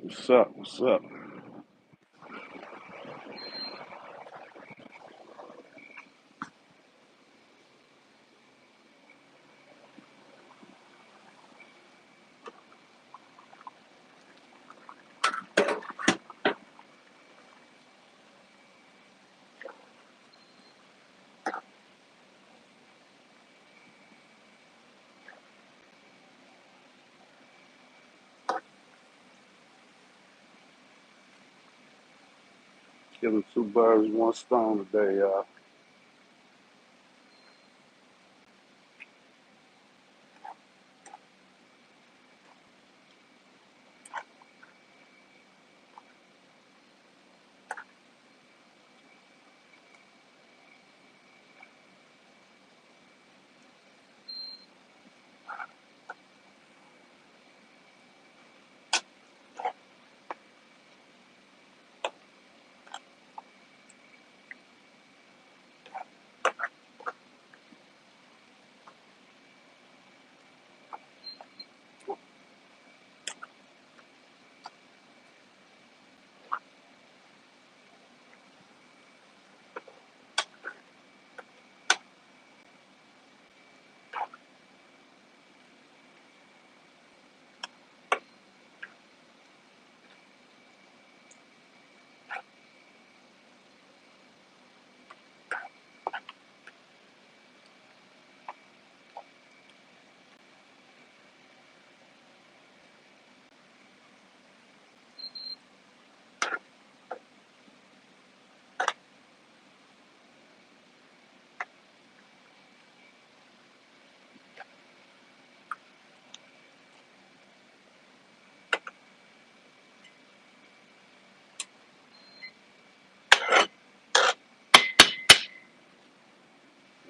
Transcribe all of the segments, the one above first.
What's up? What's up? Killing two birds, one stone today, y'all.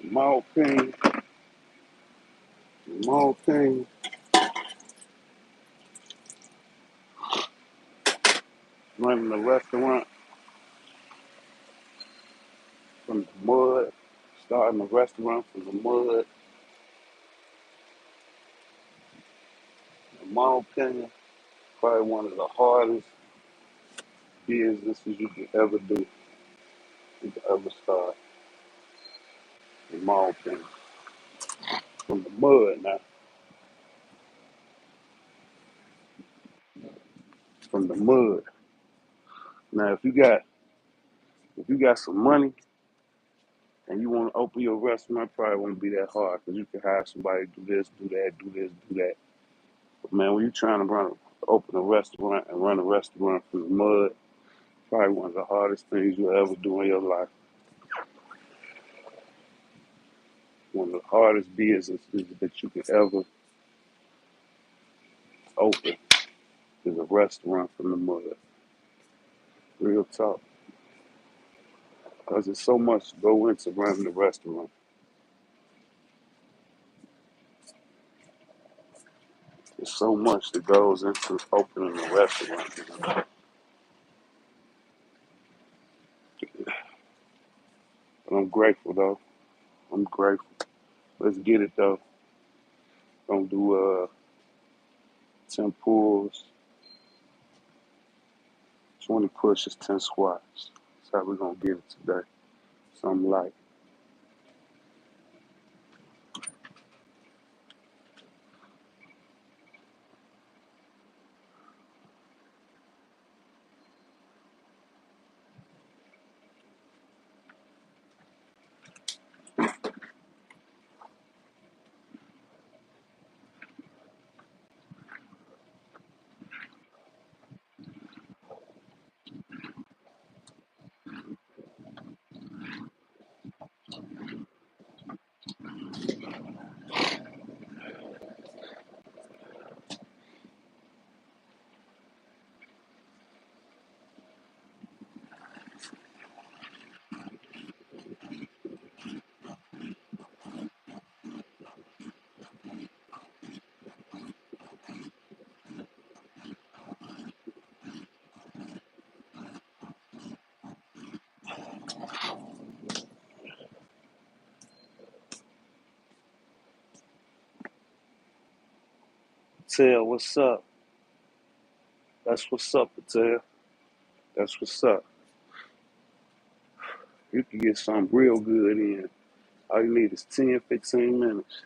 In my opinion, running a restaurant from the mud, starting a restaurant from the mud, in my opinion, probably one of the hardest businesses you could ever do, you could ever start, in my opinion. From the mud now, from the mud. Now, if you got some money and you want to open your restaurant, probably won't be that hard because you can hire somebody to do this, do that, do this, do that. But man, when you're trying to open a restaurant and run a restaurant from the mud, probably one of the hardest things you'll ever do in your life. One of the hardest businesses that you could ever open is a restaurant from the mud. Real talk. Because there's so much to go into running a restaurant. There's so much that goes into opening a restaurant. But I'm grateful though. I'm grateful. Let's get it though. Gonna do 10 pulls, 20 pushes, 10 squats. That's how we're gonna get it today. Something like Tell what's up. That's what's up, Patel. That's what's up. You can get something real good in. All you need is 10, 15 minutes.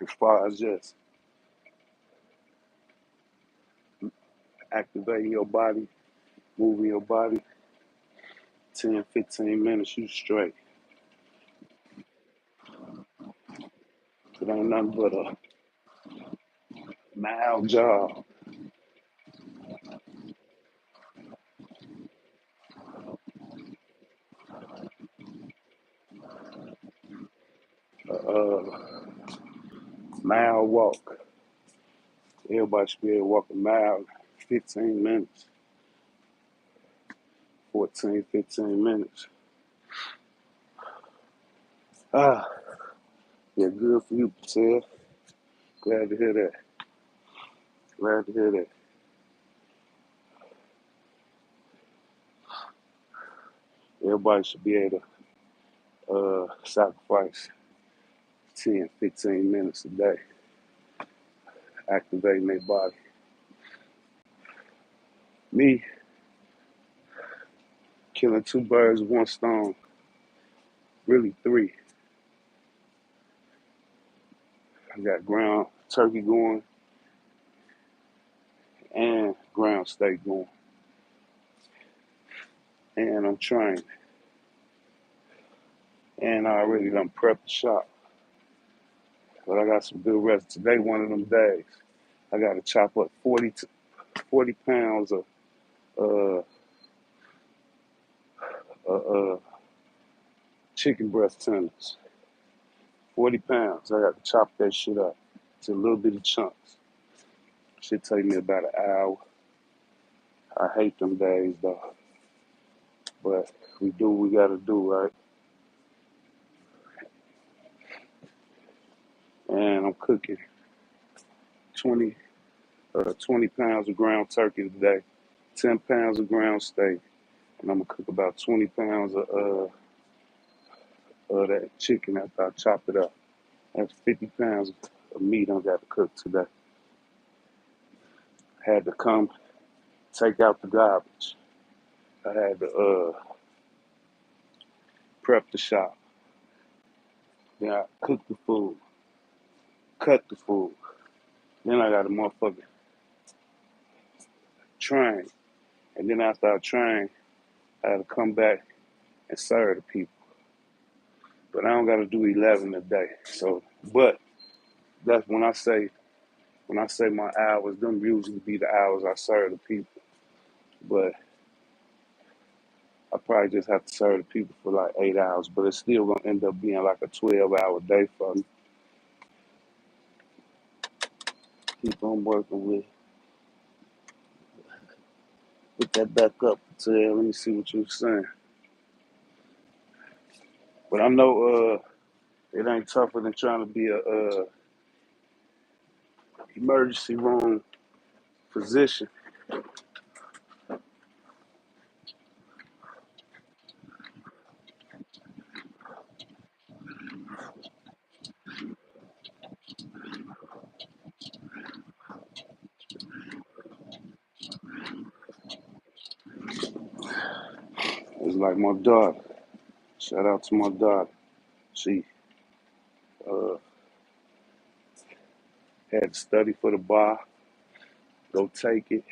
As far as just activating your body, moving your body, 10, 15 minutes, you straight. It ain't nothing but a mild job. Uh, Mile walk. Everybody should be able to walk a mile, 15 minutes, 14, 15 minutes. Ah, yeah, good for you, Patel. Glad to hear that. Glad to hear that. Everybody should be able to sacrifice 10, 15 minutes a day, activating their body. Me, killing two birds with one stone, really three. I got ground turkey going and ground steak going. And I'm trying. And I already done prepped the shop. But I got some good rest. Today, one of them days. I got to chop up 40 pounds of uh, uh, chicken breast tenders. 40 pounds. I got to chop that shit up to a little bitty chunks. Should take me about an hour. I hate them days though. But we do what we gotta do, right? And I'm cooking 20, 20 pounds of ground turkey today, 10 pounds of ground steak, and I'm gonna cook about 20 pounds of that chicken after I chop it up. That's 50 pounds of meat I got to cook today. Had to come take out the garbage. I had to prep the shop. Then I cook the food, cut the food. Then I got a motherfucker train. And then after I train, I had to come back and serve the people. But I don't got to do 11 a day. So, but that's when I say my hours, them usually be the hours I serve the people. But I probably just have to serve the people for like 8 hours. But it's still gonna end up being like a 12-hour day for me. Keep on working with. Put that back up, Ted. Let me see what you're saying. But I know it ain't tougher than trying to be a emergency room physician. It's like my daughter. Shout out to my daughter. She uh, had to study for the bar, go take it.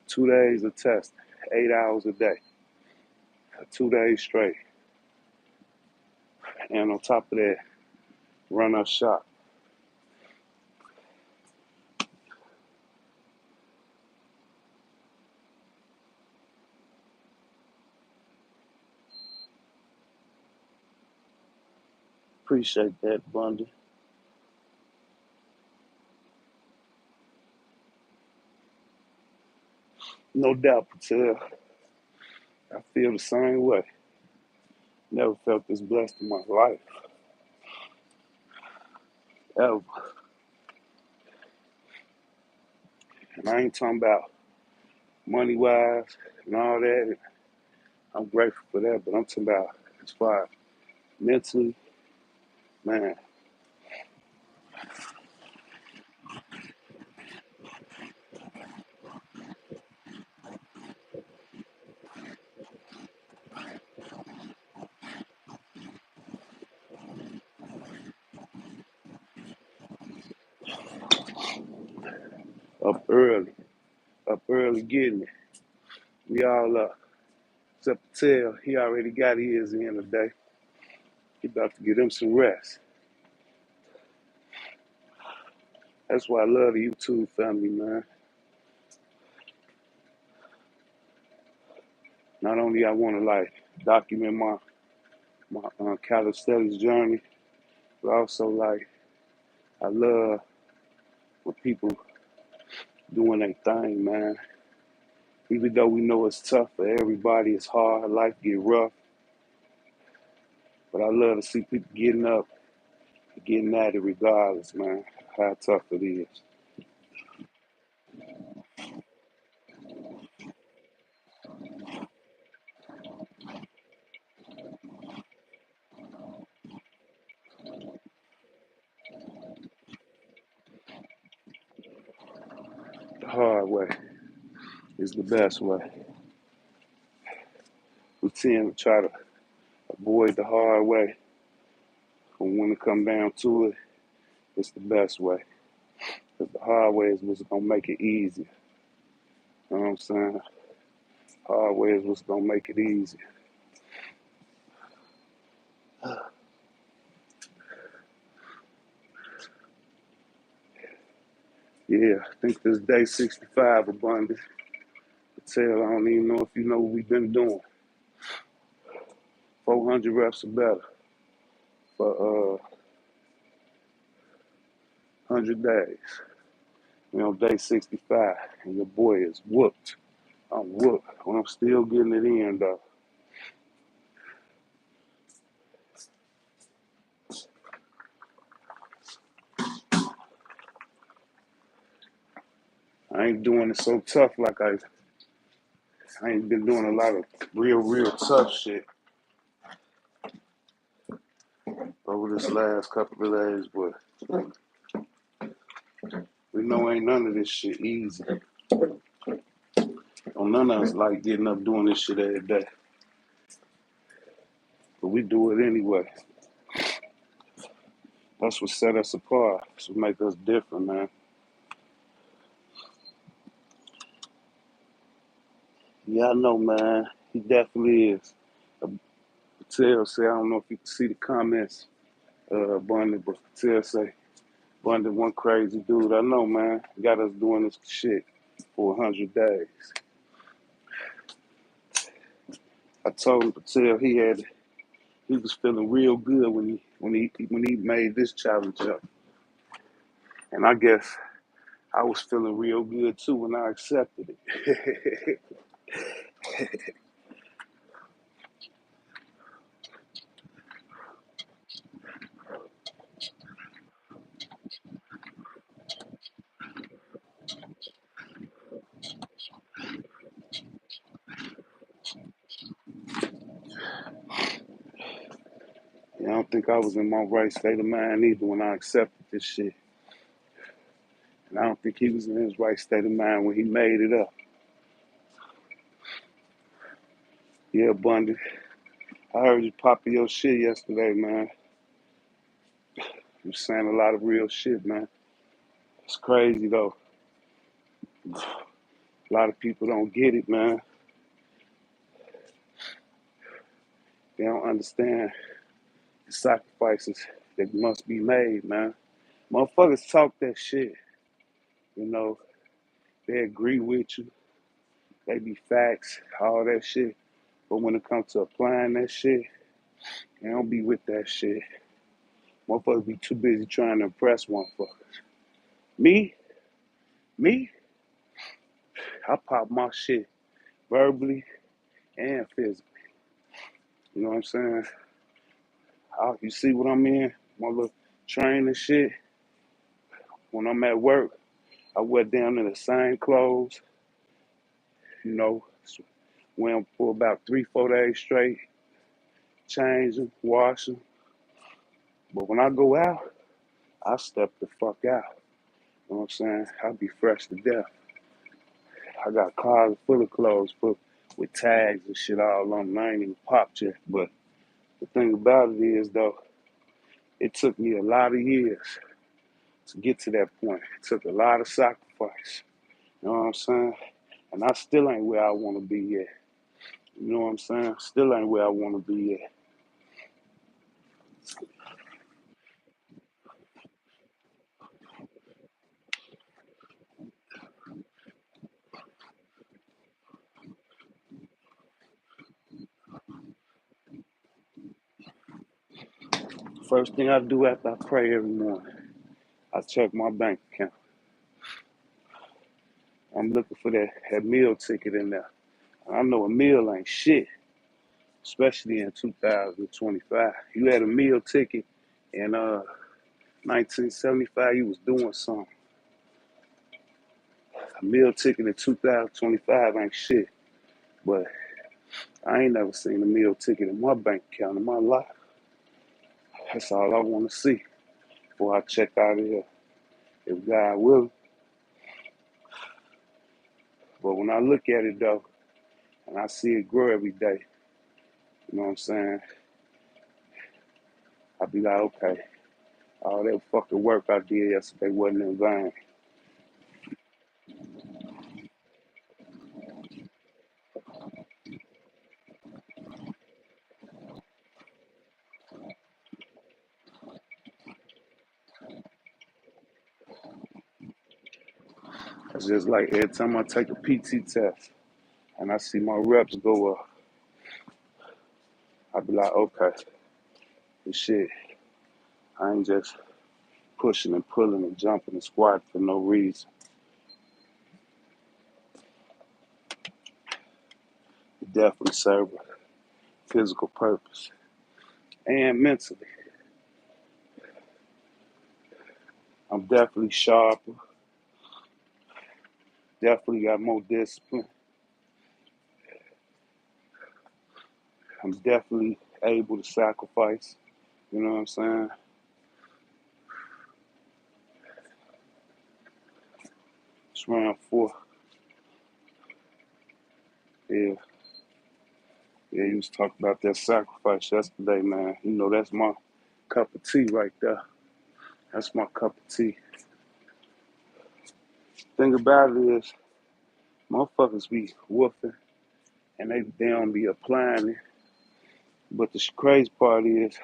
2 days of testing, 8 hours a day, 2 days straight. And on top of that, run her shop. Appreciate that, Bundy. No doubt, Patel. I feel the same way. Never felt this blessed in my life, ever. And I ain't talking about money wise and all that. I'm grateful for that, but I'm talking about as far as mentally, man, Up early. Up early getting it. We all up. Except Tell, he already got his in today. He about to get him some rest. That's why I love the YouTube family, man. Not only I want to like document my calisthenics journey, but also like I love when people doing their thing, man. Even though we know it's tough for everybody, it's hard, life get rough, but I love to see people getting up, getting at it regardless, man, how tough it is. The hard way is the best way. We tend to try to avoid the hard way, but when it come down to it, it's the best way. Because the hard way is what's gonna make it easy. You know what I'm saying? Hard way is what's gonna make it easy. Yeah, I think this day 65 abundant. Tell, I don't even know if you know what we've been doing. 400 reps or better for 100 days. We on day 65, and your boy is whooped. I'm whooped. Well, I'm still getting it in, though. I ain't doing it so tough like I ain't been doing a lot of real tough shit over this last couple of days, but we know ain't none of this shit easy. Don't none of us like getting up doing this shit every day, but we do it anyway. That's what set us apart. That's what make us different, man. Yeah, I know, man. He definitely is. Patel say, I don't know if you can see the comments, Bundy, but Patel say, Bundy, one crazy dude. I know, man. Got us doing this shit for 100 days. I told him Patel he was feeling real good when he made this challenge up. And I guess I was feeling real good too when I accepted it. I don't think I was in my right state of mind either when I accepted this shit. And I don't think he was in his right state of mind when he made it up. Yeah, Bundy. I heard you popping your shit yesterday, man. You saying a lot of real shit, man. It's crazy though. A lot of people don't get it, man. They don't understand the sacrifices that must be made, man. Motherfuckers talk that shit, you know. They agree with you. They be facts, all that shit. But when it comes to applying that shit, they don't be with that shit. Motherfuckers be too busy trying to impress motherfuckers. Me, me, I pop my shit verbally and physically. You know what I'm saying? You see what I'm in? My little training shit. When I'm at work, I wear down in the same clothes, you know, wear them for about 3, 4 days straight, change them, wash them. But when I go out, I step the fuck out. You know what I'm saying? I be fresh to death. I got cars full of clothes with tags and shit all on them. I ain't even popped yet. But the thing about it is, though, it took me a lot of years to get to that point. It took a lot of sacrifice. You know what I'm saying? And I still ain't where I want to be yet. You know what I'm saying? Still ain't where I want to be yet. First thing I do after I pray every morning, I check my bank account. I'm looking for that meal ticket in there. I know a meal ain't shit, especially in 2025. You had a meal ticket in 1975, you was doing something. A meal ticket in 2025 ain't shit, but I ain't never seen a meal ticket in my bank account in my life. That's all I want to see before I check out of here, if God willing. But when I look at it though, and I see it grow every day, you know what I'm saying? I be like, okay, all that fucking work I did yesterday wasn't in vain. It's just like every time I take a PT test and I see my reps go up, I be like, okay, this shit, I ain't just pushing and pulling and jumping and squatting for no reason. It definitely serve a physical purpose and mentally. I'm definitely sharper, definitely got more discipline. I'm definitely able to sacrifice, you know what I'm saying? It's round four. Yeah, yeah, you was talking about that sacrifice yesterday, man. You know, that's my cup of tea right there. That's my cup of tea. Thing about it is, motherfuckers be woofing and they don't be applying it. But the crazy part is,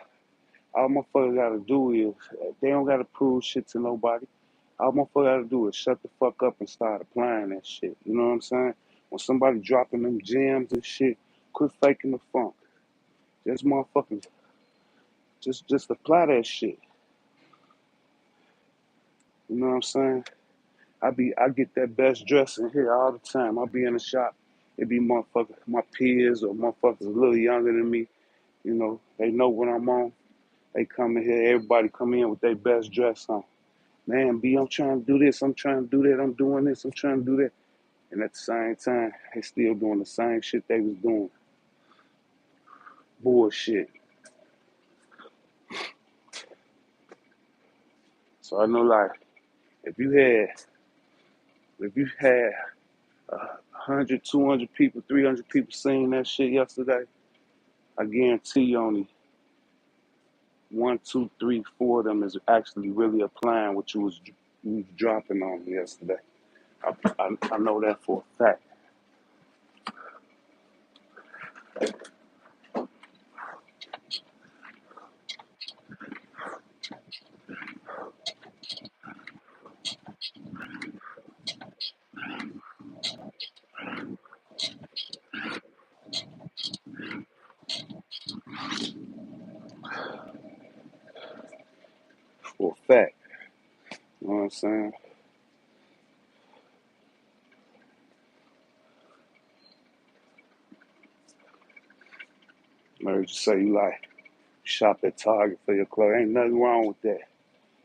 all motherfuckers gotta do is, they don't gotta prove shit to nobody. All motherfucker gotta do is shut the fuck up and start applying that shit. You know what I'm saying? When somebody dropping them gems and shit, quit faking the funk. Just motherfuckers, just apply that shit. You know what I'm saying? I get that best dress in here all the time. I be in the shop. It be motherfuckers, my peers or motherfuckers a little younger than me. You know, they know what I'm on. They come in here, everybody come in with their best dress on. Man, B, I'm trying to do this, I'm trying to do that, I'm doing this, I'm trying to do that. And at the same time, they still doing the same shit they was doing. Bullshit. So I know like if you had if you had 100, 200 people, 300 people seeing that shit yesterday, I guarantee you only one, two, three, four of them is actually really applying what you was dropping on me yesterday. I know that for a fact. For a fact. You know what I'm saying? I heard you say you like shop at Target for your clothes. Ain't nothing wrong with that.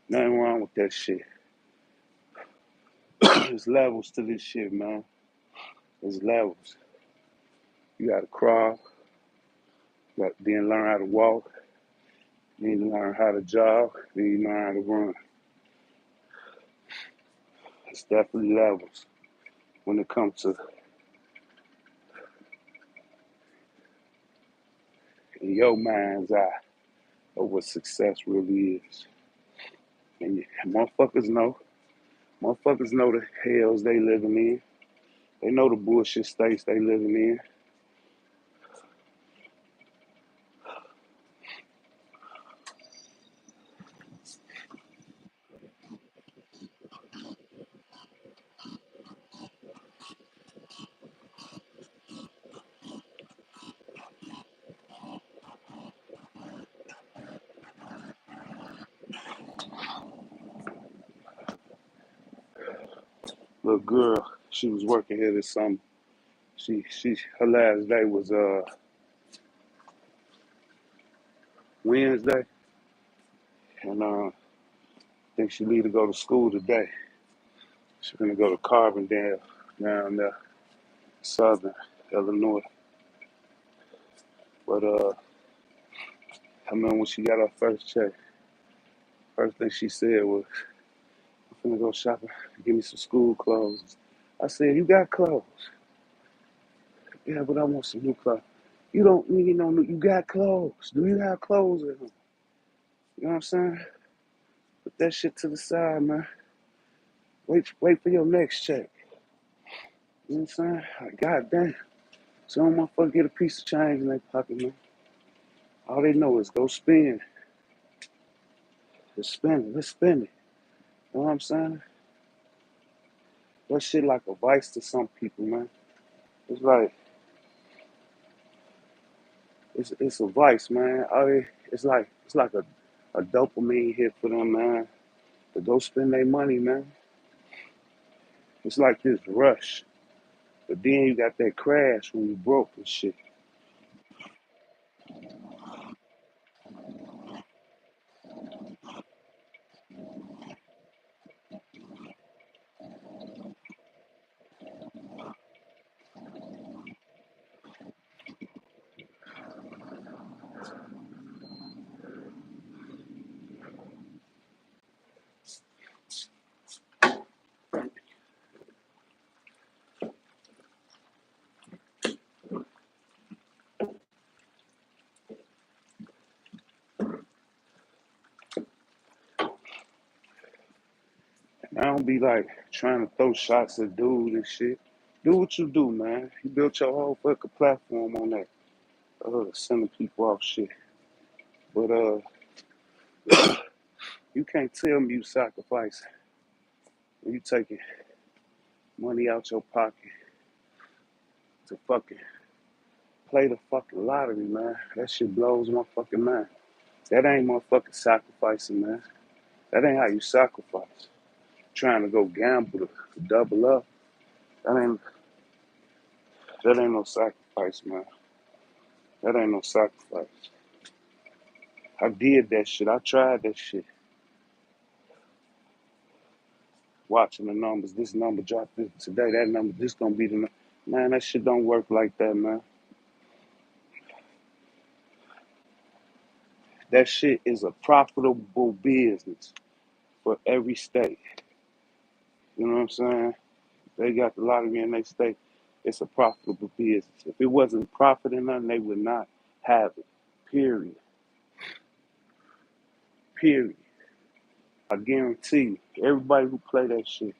Nothing wrong with that shit. There's levels to this shit, man. There's levels. You gotta crawl, you got then learn how to walk, then you learn how to jog, then you learn how to run. It's definitely levels when it comes to in your mind's eye of what success really is. And motherfuckers know. Motherfuckers know the hells they living in. They know the bullshit states they living in. Little girl, she was working here this summer. Her last day was Wednesday, and I think she need to go to school today. She's gonna go to Carbondale down there, Southern Illinois. But I remember when she got her first check, first thing she said was, "I'm gonna go shopping, give me some school clothes." I said, "You got clothes?" "Yeah, but I want some new clothes." "You don't need no new. You got clothes. Do you have clothes at home?" You know what I'm saying? Put that shit to the side, man. Wait for your next check. You know what I'm saying? Like, God damn. Some motherfucker get a piece of change in their pocket, man. All they know is go spend. Just spend it. Let's spend it. You know what I'm saying? That shit like a vice to some people, man. It's like it's a vice, man. It's like a dopamine hit for them, man. To go spend their money, man. It's like this rush. But then you got that crash when you broke and shit. I don't be like trying to throw shots at dude and shit. Do what you do, man. You built your whole fucking platform on that. Sending people off shit. But you can't tell me you sacrificing when you taking money out your pocket to fucking play the fucking lottery, man. That shit blows my fucking mind. That ain't motherfucking sacrificing, man. That ain't how you sacrifice. Trying to go gamble to double up. That ain't that ain't no sacrifice, man. That ain't no sacrifice. I did that shit. I tried that shit. Watching the numbers. This number dropped today. That number, this gonna be the man. That shit don't work like that, man. That shit is a profitable business for every state. You know what I'm saying? They got the lottery in their state. It's a profitable business. If it wasn't profiting nothing, they would not have it. Period. Period. I guarantee you, everybody who play that shit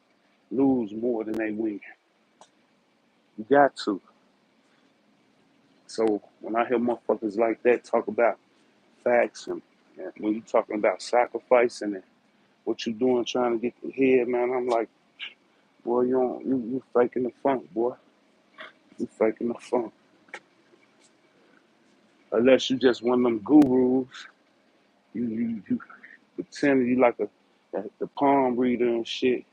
lose more than they win. You got to. So when I hear motherfuckers like that talk about facts and when you talking about sacrificing and what you doing trying to get the head, man, I'm like, boy, you faking the funk, boy. You faking the funk. Unless you just one of them gurus, you pretend you like the palm reader and shit.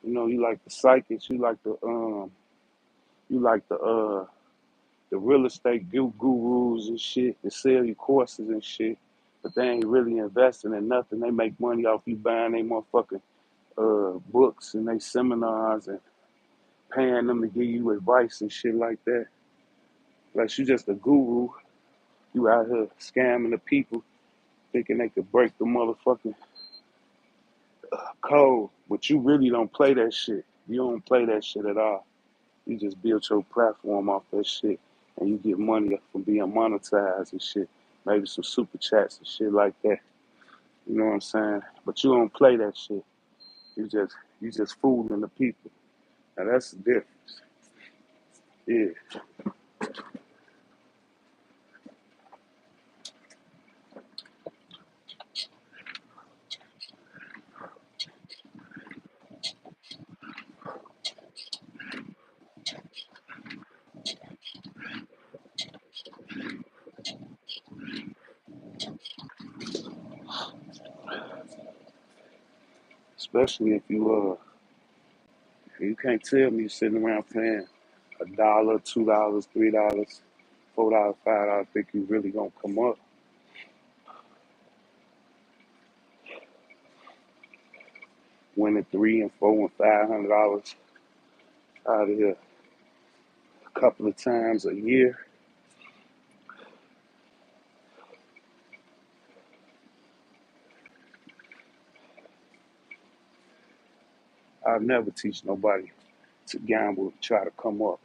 You know, you like the psychics, you like the real estate gurus and shit that sell you courses and shit, but they ain't really investing in nothing. They make money off you buying they motherfucking books and they seminars and paying them to give you advice and shit like that. Like you just a guru, you out here scamming the people, thinking they could break the motherfucking code, but you really don't play that shit. You don't play that shit at all. You just build your platform off that shit, and you get money from being monetized and shit. Maybe some super chats and shit like that. You know what I'm saying? But you don't play that shit. You just You just fooling the people. Now that's the difference. Yeah. Especially if you can't tell me you sitting around paying $1, $2, $3, $4, $5. Think you really gonna come up? Winning $300 and $400 and $500 out of here a couple of times a year. I'll never teach nobody to gamble and try to come up.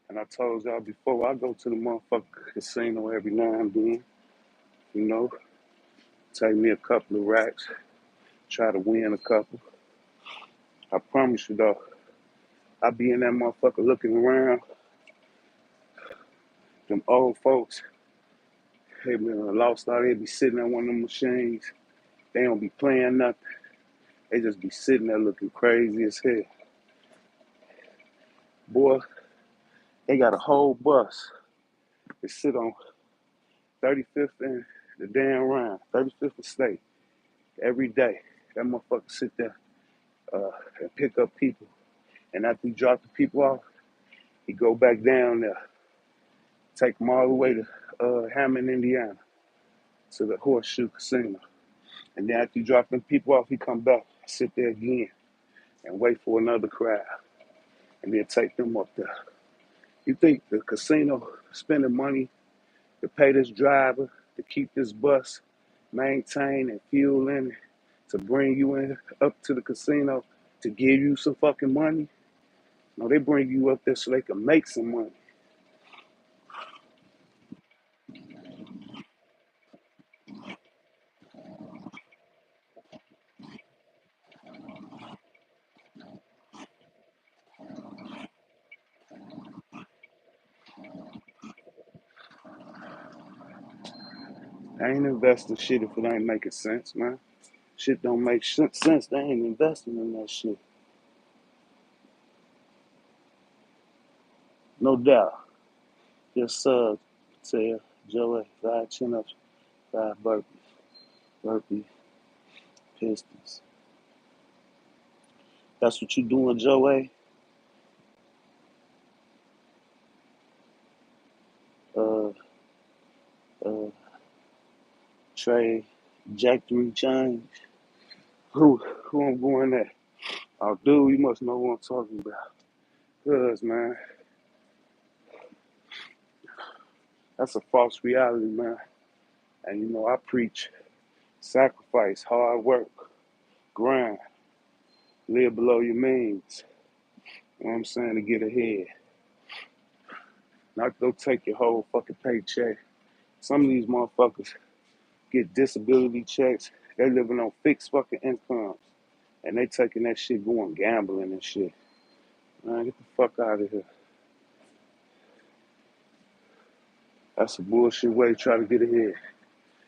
And I told y'all before, I go to the motherfucking casino every now and then, you know, take me a couple of racks, try to win a couple. I promise you though, I be in that motherfucker looking around, them old folks, they been lost out, they be sitting at one of them machines, they don't be playing nothing, they just be sitting there looking crazy as hell. Boy, they got a whole bus that sit on 35th and the damn round, 35th and State, every day. That motherfucker sit there and pick up people. And after he drop the people off, he go back down there, take them all the way to Hammond, Indiana, to the Horseshoe Casino. And then after he drop them people off, he come back, sit there again, and wait for another crowd, and then take them up there. You think the casino spending money to pay this driver to keep this bus maintained and fuel in it, to bring you in up to the casino to give you some fucking money? No, they bring you up there so they can make some money. I ain't investing shit if it ain't making sense, man. Shit don't make sense. They ain't investing in that shit. No doubt. Just say Joey, 5 chin-ups, 5 burpees, pistons. That's what you doing, Joey. Uh, uh, Trey, Jack 3 Chains. Who I'm going at? Oh, dude, you must know what I'm talking about. Cause man, that's a false reality, man. And you know, I preach sacrifice, hard work, grind, live below your means. You know what I'm saying? To get ahead. Not go take your whole fucking paycheck. Some of these motherfuckers get disability checks. They living on fixed fucking incomes. And they taking that shit going gambling and shit. Man, get the fuck out of here. That's a bullshit way to try to get ahead.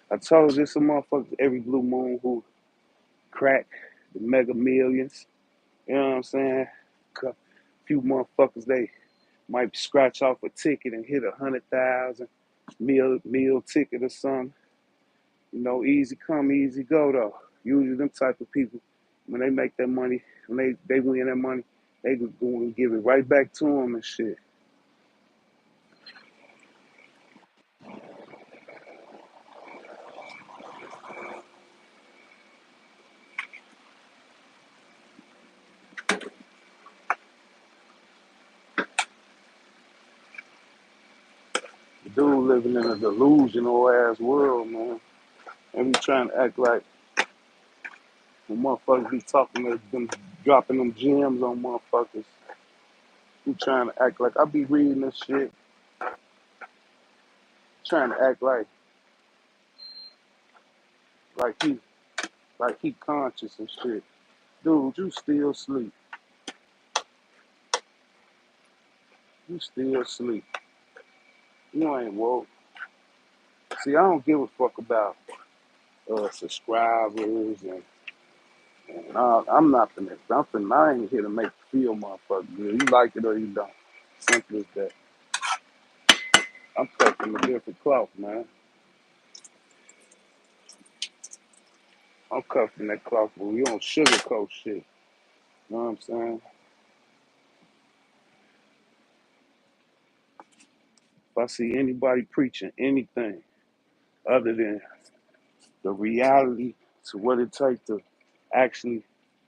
I told you some motherfuckers every blue moon who crack the mega millions. You know what I'm saying? A few motherfuckers, they might scratch off a ticket and hit 100,000 meal ticket or something. You know, easy come, easy go though. Usually them type of people, when they make that money, when they win that money, they just go and give it right back to them and shit. The dude living in a delusional ass world, man. And we trying to act like when motherfuckers be talking to them, dropping them gems on motherfuckers. We trying to act like I be reading this shit, trying to act like he like he conscious and shit. Dude, you still sleep. You still sleep. You ain't woke. See, I don't give a fuck about subscribers and I'm not finna. I ain't here to make you feel motherfucker good. You like it or you don't. Simple as that. I'm cut from a different cloth, man. I'm cut from that cloth where we don't sugarcoat shit. You know what I'm saying? If I see anybody preaching anything other than the reality to what it takes to actually,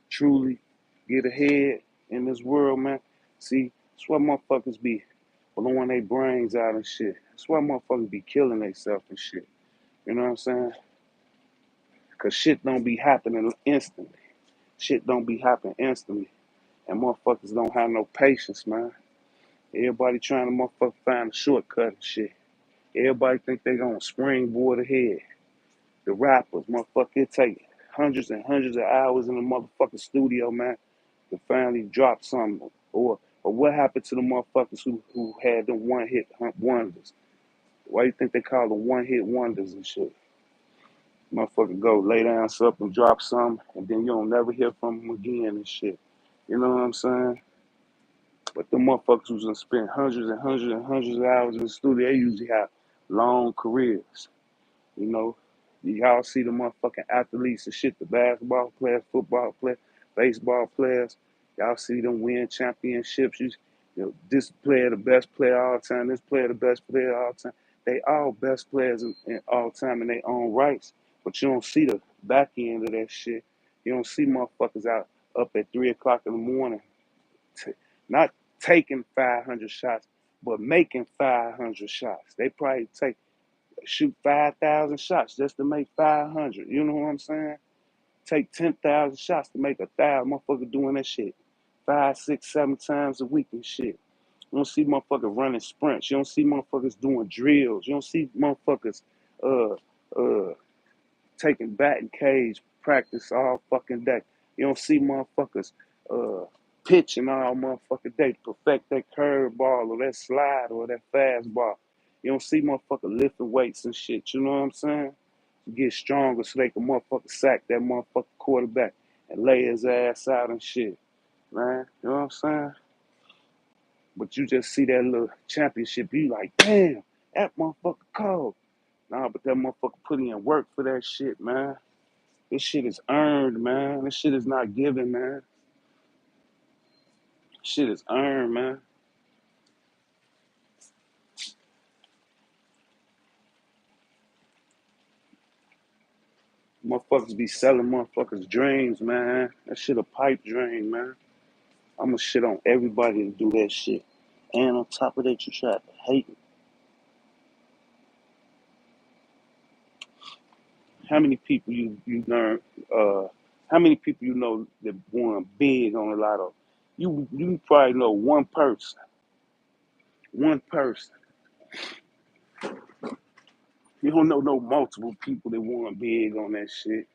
truly get ahead in this world, man. See, that's why motherfuckers be blowing their brains out and shit. That's why motherfuckers be killing themselves and shit. You know what I'm saying? Cause shit don't be happening instantly. Shit don't be happening instantly. And motherfuckers don't have no patience, man. Everybody trying to motherfucker find a shortcut and shit. Everybody think they gonna springboard ahead. The rappers, motherfucker, it take hundreds and hundreds of hours in the motherfucking studio, man, to finally drop something. Or what happened to the motherfuckers who had them one hit wonders? Why you think they call them one hit wonders and shit? Motherfucker go lay down something, drop something, and then you don't never hear from them again and shit. You know what I'm saying? But the motherfuckers who's gonna spend hundreds and hundreds and hundreds of hours in the studio, they usually have long careers. You know, y'all see the motherfucking athletes and shit, the basketball players, football players, baseball players. Y'all see them win championships. This player the best player all time. This player the best player all time. They all best players in all time in their own rights. But you don't see the back end of that shit. You don't see motherfuckers out up at 3 o'clock in the morning, t- not taking 500 shots, but making 500 shots. They probably shoot 5,000 shots just to make 500. You know what I'm saying? Take 10,000 shots to make 1,000. Motherfucker doing that shit 5, 6, 7 times a week and shit. You don't see motherfuckers running sprints. You don't see motherfuckers doing drills. You don't see motherfuckers uh uh taking batting cage practice all fucking day. You don't see motherfuckers uh pitching all motherfucking day to perfect that curveball or that slide or that fastball. You don't see motherfuckers lifting weights and shit. You know what I'm saying? To get stronger so they can motherfucker sack that motherfucker quarterback and lay his ass out and shit. Man, you know what I'm saying? But you just see that little championship, you like, damn, that motherfucker cold. Nah, but that motherfucker put in work for that shit, man. This shit is earned, man. This shit is not given, man. Shit is earned, man. Motherfuckers be selling motherfuckers dreams, man. That shit a pipe dream, man. I'ma shit on everybody to do that shit. And on top of that, you try to hate me. How many people you learn? How many people you know that won big on the lotto? You probably know one person. One person. You don't know no multiple people that won big on that shit.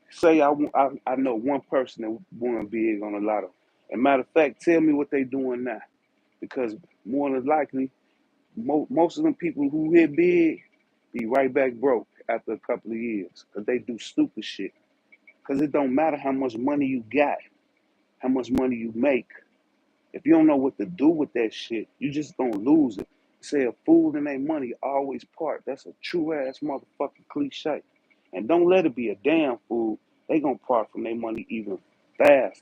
Say I know one person that won big on the lotto. And matter of fact, tell me what they doing now, because more than likely, most of them people who hit big be right back broke after a couple of years because they do stupid shit. Because it don't matter how much money you got, how much money you make. If you don't know what to do with that shit, you just gonna lose it. Say a fool and their money always part. That's a true ass motherfucking cliche. And don't let it be a damn fool. They gonna part from their money even fast.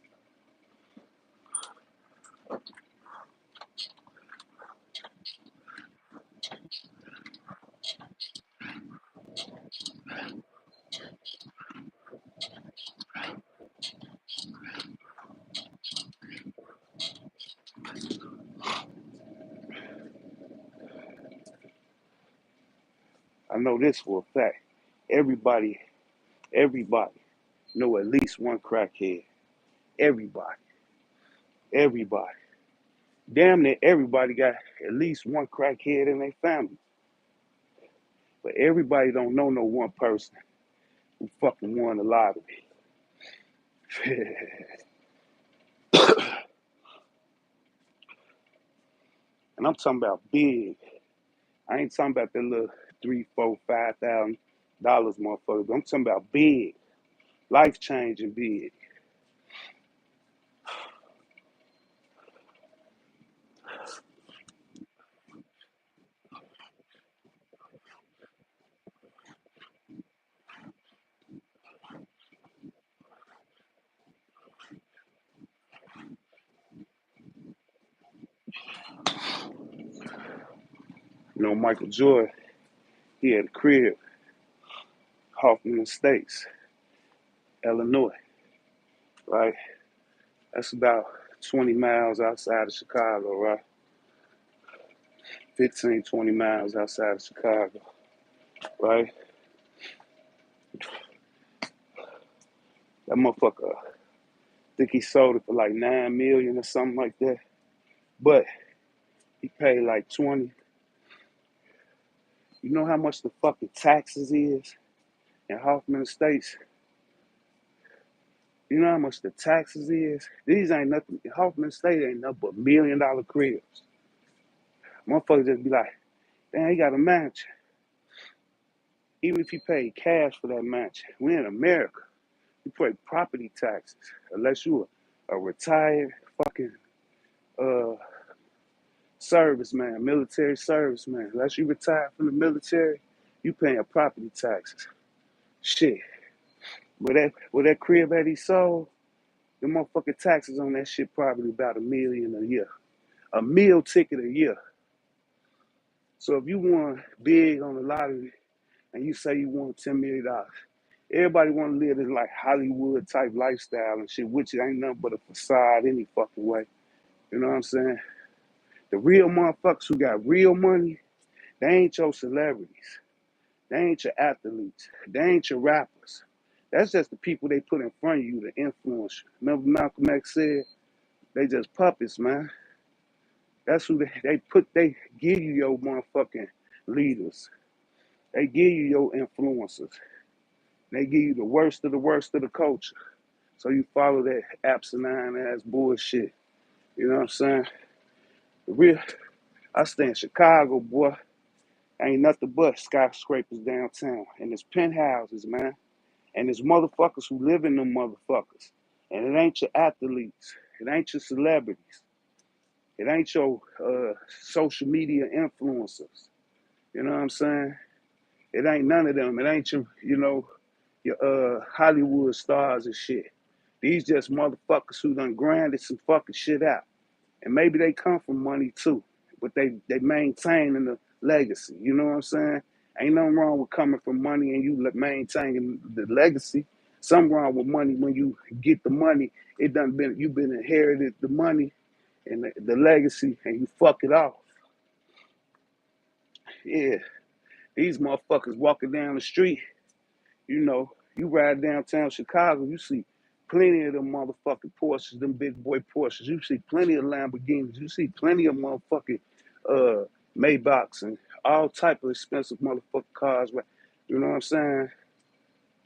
I know this for a fact. Everybody, everybody know at least one crackhead. Everybody, everybody. Damn near everybody got at least one crackhead in their family. But everybody don't know no one person who fucking won the lottery. And I'm talking about big. I ain't talking about that little $3, $4, $5,000 motherfuckers. I'm talking about big, life changing big. You know, Michael Jordan, he had a crib, Hoffman Estates, Illinois, right? That's about 20 miles outside of Chicago, right? 15, 20 miles outside of Chicago, right? That motherfucker, I think he sold it for like 9 million or something like that. But he paid like 20. You know how much the fucking taxes is in Hoffman Estates? You know how much the taxes is? These ain't nothing. Hoffman Estate ain't nothing but $1 million cribs. Motherfuckers just be like, damn, he got a mansion. Even if you pay cash for that mansion, we in America. You pay property taxes unless you a retired fucking uh serviceman, military serviceman. Unless you retired from the military, you paying property taxes. Shit. Where that crib that he sold, the motherfucking taxes on that shit probably about $1 million a year. A meal ticket a year. So if you won big on the lottery and you say you won $10 million, everybody want to live this like Hollywood type lifestyle and shit, which ain't nothing but a facade any fucking way. You know what I'm saying? The real motherfuckers who got real money, they ain't your celebrities. They ain't your athletes. They ain't your rappers. That's just the people they put in front of you to influence you. Remember Malcolm X said, they just puppets, man. That's who they give you your motherfucking leaders. They give you your influencers. They give you the worst of the culture. So you follow that asinine ass bullshit. You know what I'm saying? The real I stay in Chicago, boy. Ain't nothing but skyscrapers downtown. And it's penthouses, man. And it's motherfuckers who live in them motherfuckers. And it ain't your athletes. It ain't your celebrities. It ain't your social media influencers. You know what I'm saying? It ain't none of them. It ain't your Hollywood stars and shit. These just motherfuckers who done grinded some fucking shit out. And maybe they come from money too, but they maintaining the legacy. You know what I'm saying? Ain't nothing wrong with coming from money and you maintaining the legacy. Something wrong with money when you get the money. It done been you been inherited the money and the legacy and you fuck it off. Yeah, these motherfuckers walking down the street. You know, you ride downtown Chicago, you see plenty of them motherfucking Porsches, them big boy Porsches. You see plenty of Lamborghinis. You see plenty of motherfucking uh, Maybachs and all type of expensive motherfucking cars. Right? You know what I'm saying?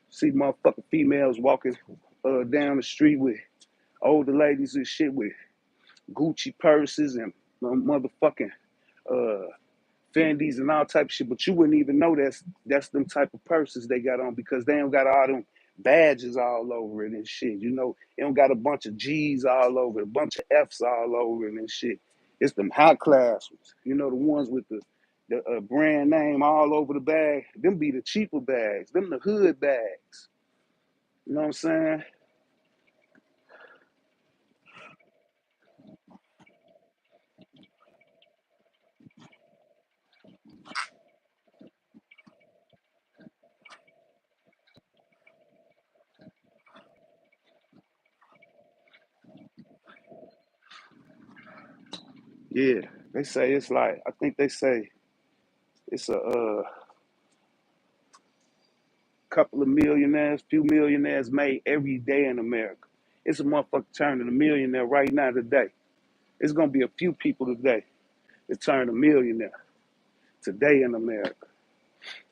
See motherfucking females walking down the street with older ladies and shit with Gucci purses and motherfucking uh, Fendi's and all type of shit, but you wouldn't even know that's them type of purses they got on because they don't got all them badges all over it and shit. You know, they don't got a bunch of G's all over it, a bunch of F's all over it and shit. It's them high class ones. You know, the ones with the brand name all over the bag. Them be the cheaper bags. Them the hood bags. You know what I'm saying? Yeah. They say it's like I think they say it's a couple of millionaires, few millionaires made every day in America. It's a motherfucker turning a millionaire right now today. It's gonna be a few people today that turn a millionaire today in America.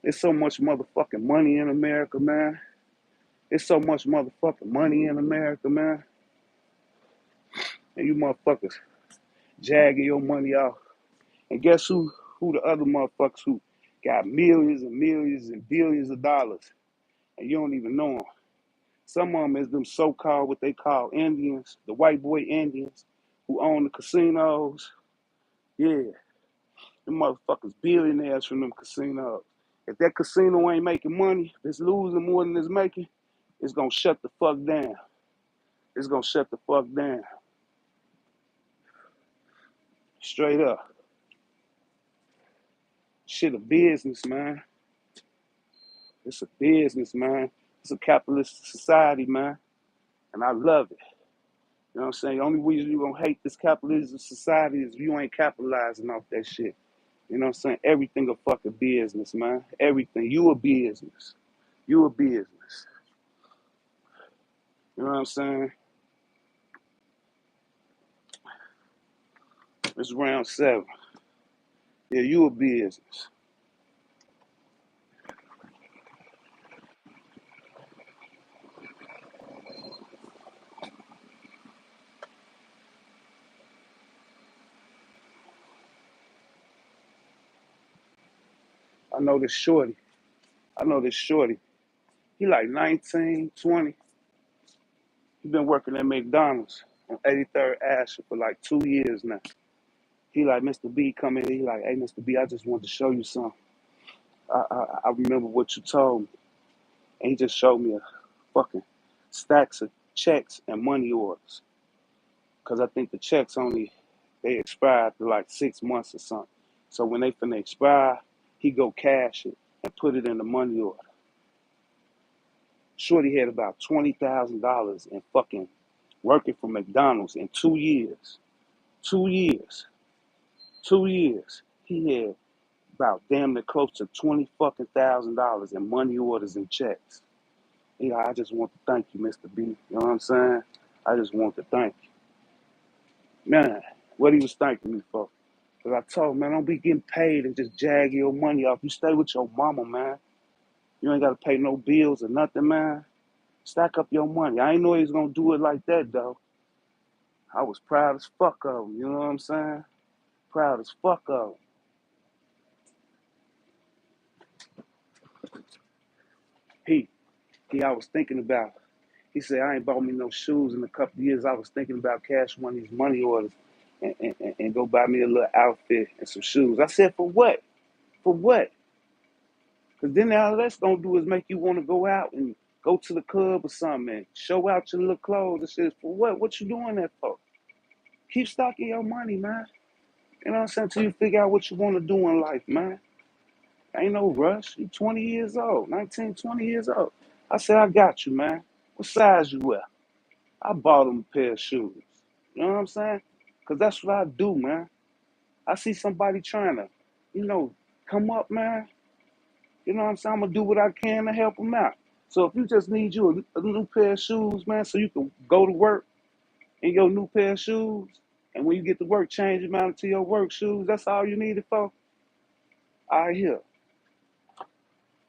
There's so much motherfucking money in America, man. There's so much motherfucking money in America, man. And you motherfuckers jagging your money off. And guess who the other motherfuckers who got millions and millions and billions of dollars and you don't even know them. Some of them is them so-called what they call Indians, the white boy Indians who own the casinos. Yeah, them motherfuckers billionaires from them casinos. If that casino ain't making money, if it's losing more than it's making, it's gonna shut the fuck down. It's gonna shut the fuck down. Straight up. Shit a business, man. It's a business, man. It's a capitalist society, man. And I love it. You know what I'm saying? The only reason you gonna hate this capitalist society is you ain't capitalizing off that shit. You know what I'm saying? Everything a fucking business, man. Everything. You a business. You a business. You know what I'm saying? It's round 7. Yeah, you a business. I know this shorty. I know this shorty. He like 19, 20. He been working at McDonald's on 83rd Asher for like 2 years now. He like, Mr. B come in. He like, hey, Mr. B, I just wanted to show you something. I remember what you told me. And he just showed me a fucking stacks of checks and money orders. Because I think the checks only, they expire after like 6 months or something. So when they finna expire, he go cash it and put it in the money order. Shorty had about $20,000 in fucking working for McDonald's in 2 years. 2 years. 2 years. He had about damn near close to 20 fucking $1,000 in money orders and checks. Yeah, I just want to thank you, Mr. B. You know what I'm saying? I just want to thank you. Man, what he was thanking me for. Because I told him, man, don't be getting paid and just jag your money off. You stay with your mama, man. You ain't got to pay no bills or nothing, man. Stack up your money. I ain't know he was going to do it like that, though. I was proud as fuck of him, you know what I'm saying? Proud as fuck of him. I was thinking about, he said, I ain't bought me no shoes in a couple of years. I was thinking about cash one of these money orders and go buy me a little outfit and some shoes. I said, for what? For what? Because then all that's going to do is make you want to go out and go to the club or something and show out your little clothes. I said, for what? What you doing that for? Keep stocking your money, man. You know what I'm saying? Until you figure out what you want to do in life, man. Ain't no rush. You 20 years old, 19, 20 years old. I said, I got you, man. What size you wear? I bought him a pair of shoes. You know what I'm saying? Because that's what I do, man. I see somebody trying to, you know, come up, man. You know what I'm saying? I'm going to do what I can to help them out. So if you just need you a new pair of shoes, man, so you can go to work in your new pair of shoes, and when you get to work, change them out into your work shoes, that's all you need it for? All right, here.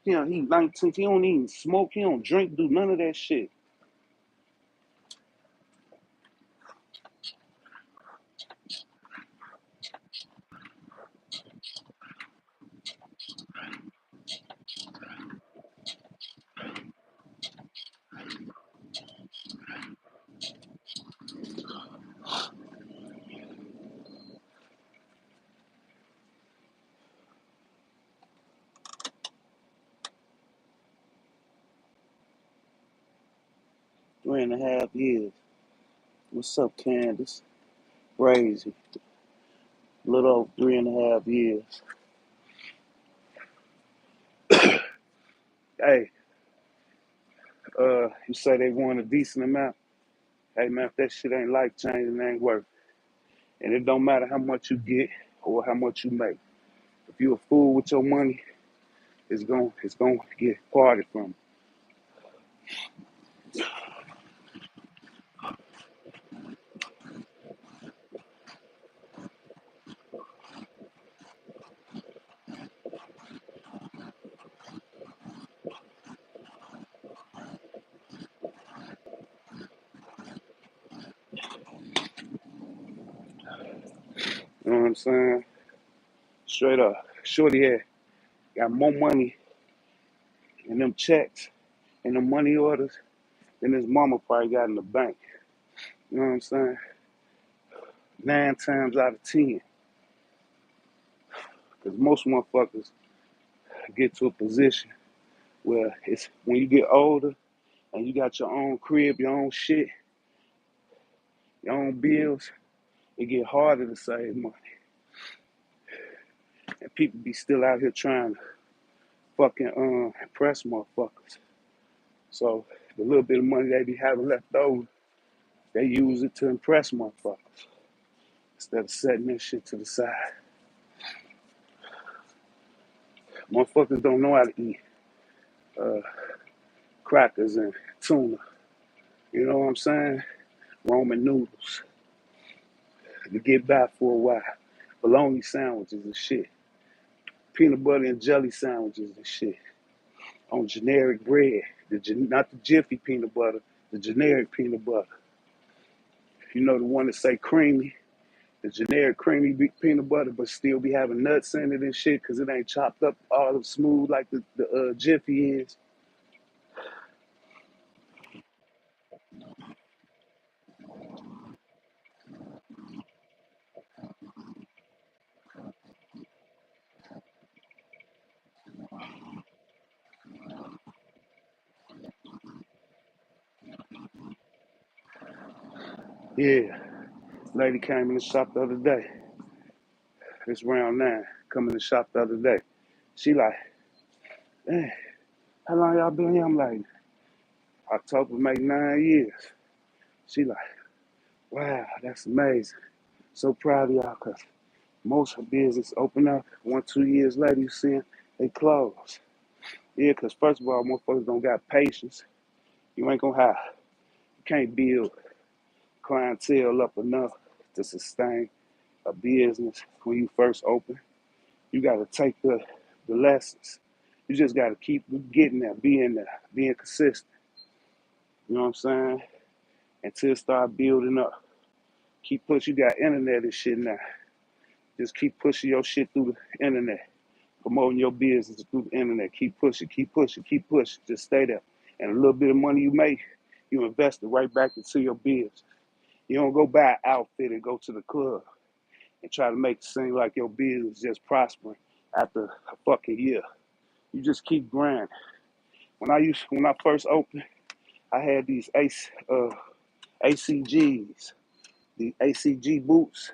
You know, he 19, he don't even smoke, he don't drink, do none of that shit. Three and a half years. What's up, Candace? Crazy. Little over 3.5 years. Hey, you say they want a decent amount. Hey man, if that shit ain't life changing, it ain't worth it. And it don't matter how much you get or how much you make. If you a fool with your money, it's gonna get parted from you. You know what I'm saying? Straight up. Shorty had got more money in them checks and them money orders than his mama probably got in the bank. You know what I'm saying? 9 times out of 10. Because most motherfuckers get to a position where it's when you get older and you got your own crib, your own shit, your own bills, it get harder to save money. And people be still out here trying to fucking impress motherfuckers. So the little bit of money they be having left over, they use it to impress motherfuckers instead of setting that shit to the side. Motherfuckers don't know how to eat uh, crackers and tuna. You know what I'm saying? Roman noodles to get by for a while. Bologna sandwiches and shit. Peanut butter and jelly sandwiches and shit. On generic bread. Not the Jiffy peanut butter, the generic peanut butter. You know the one that say creamy, the generic creamy peanut butter, but still be having nuts in it and shit because it ain't chopped up all smooth like the Jiffy is. Yeah, lady came in the shop the other day. It's round 9. Come in the shop the other day. She like, hey, how long y'all been here? I'm like, October make 9 years. She like, wow, that's amazing. So proud of y'all because most business open up 1, 2 years later, you see they close. Yeah, because first of all, motherfuckers don't got patience. You ain't gonna have, you can't build clientele up enough to sustain a business when you first open. You gotta take the lessons. You just gotta keep getting there, being consistent. You know what I'm saying? Until it start building up. Keep pushing. You got internet and shit now. Just keep pushing your shit through the internet. Promoting your business through the internet. Keep pushing, keep pushing, keep pushing. Just stay there. And a little bit of money you make, you invest it right back into your business. You don't go buy an outfit and go to the club and try to make it seem like your business is just prospering after a fucking year. You just keep grinding. When I first opened, I had these ACGs, the ACG boots,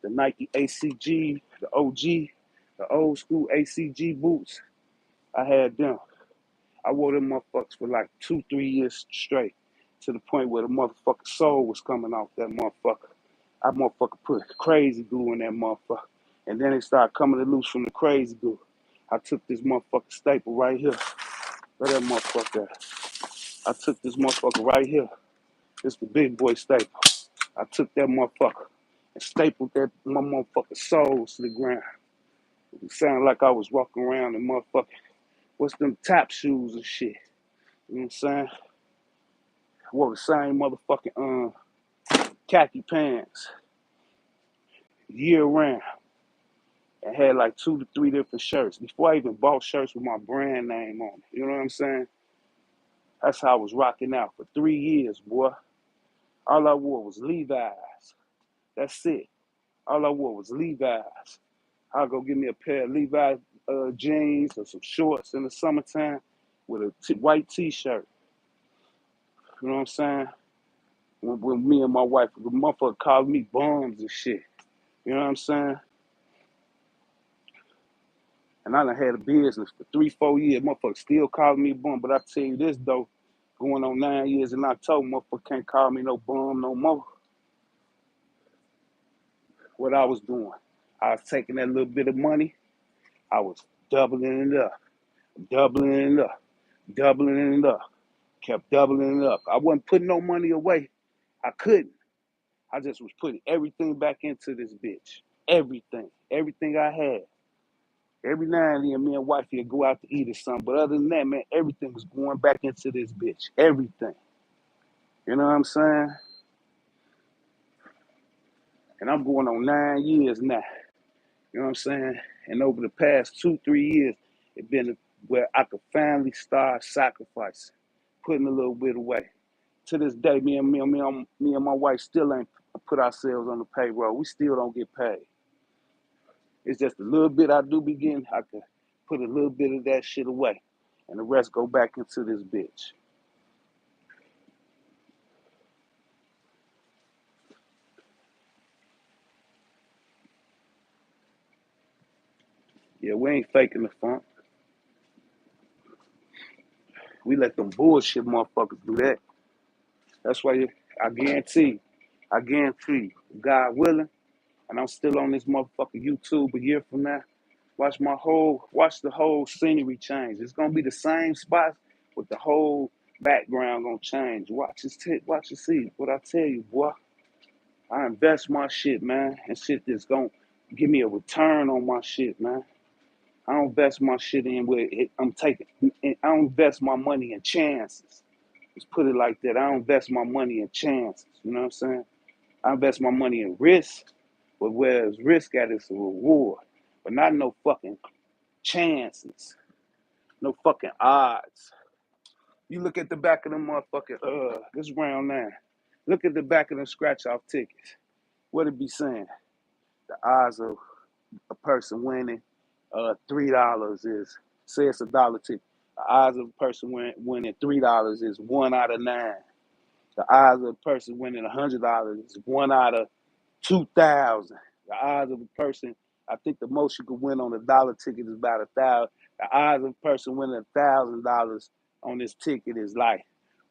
the Nike ACG, the OG, the old school ACG boots. I had them. I wore them motherfuckers for like 2, 3 years straight, to the point where the motherfucking soul was coming off that motherfucker. I motherfucker put crazy glue in that motherfucker. And then it started coming loose from the crazy glue. I took this motherfucking staple right here. Where that motherfucker at? I took this motherfucker right here. This the big boy staple. I took that motherfucker and stapled that my motherfucking soles to the ground. It sounded like I was walking around in motherfucking, what's them tap shoes and shit. You know what I'm saying? I wore the same motherfucking khaki pants year round and had like 2 to 3 different shirts before I even bought shirts with my brand name on it. You know what I'm saying? That's how I was rocking out for 3 years, boy. All I wore was Levi's. That's it. All I wore was Levi's. I'll go get me a pair of Levi's jeans or some shorts in the summertime with a white t-shirt. You know what I'm saying? When me and my wife, the motherfucker called me bums and shit. You know what I'm saying? And I done had a business for 3, 4 years. Motherfucker still calling me bum. But I tell you this though, going on 9 years in October, motherfucker can't call me no bum no more. What I was doing, I was taking that little bit of money, I was doubling it up, doubling it up, doubling it up. Kept doubling it up. I wasn't putting no money away. I couldn't. I just was putting everything back into this bitch. Everything. Everything I had. Every now and then, me and wifey would go out to eat or something. But other than that, man, everything was going back into this bitch. Everything. You know what I'm saying? And I'm going on 9 years now. You know what I'm saying? And over the past 2, 3 years, it's been where I could finally start sacrificing, putting a little bit away. To this day, me and my wife still ain't put ourselves on the payroll. We still don't get paid. It's just a little bit I do begin. I could put a little bit of that shit away, and the rest go back into this bitch. Yeah, we ain't faking the funk. We let them bullshit motherfuckers do that. That's why I guarantee, God willing, and I'm still on this motherfucking YouTube a year from now. Watch the whole scenery change. It's gonna be the same spot, but the whole background gonna change. Watch and see. What I tell you, boy. I invest my shit, man, and shit that's gonna give me a return on my shit, man. I don't invest my shit in where I'm taking. I don't invest my money in chances. Let's put it like that. I don't invest my money in chances. You know what I'm saying? I invest my money in risk, but whereas risk at is a reward, but not no fucking chances, no fucking odds. You look at the back of the motherfucking this round nine. Look at the back of the scratch off tickets. What it be saying? The odds of a person winning $3 is, say it's a dollar ticket. The odds of a person winning $3 is 1 out of 9. The odds of a person winning $100 is 1 out of 2,000. The odds of a person, I think the most you could win on a dollar ticket is about 1,000. The odds of a person winning $1,000 on this ticket is like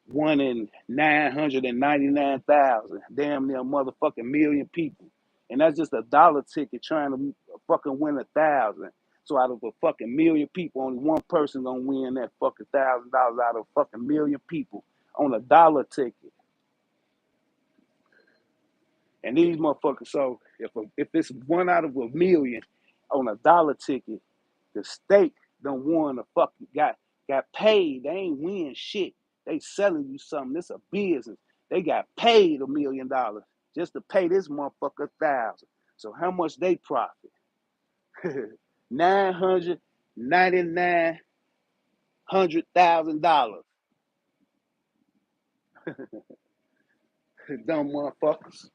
1 in 999,000. Damn near a motherfucking million people. And that's just a dollar ticket trying to fucking win 1,000. So out of a fucking million people, only one person gonna win that fucking $1,000 out of a fucking million people on a dollar ticket. And these motherfuckers, so if it's 1 out of 1 million on a dollar ticket, the state done won the fucking got paid. They ain't win shit. They selling you something. This a business. They got paid $1 million just to pay this motherfucker 1,000. So how much they profit? $999,000. Dumb motherfuckers.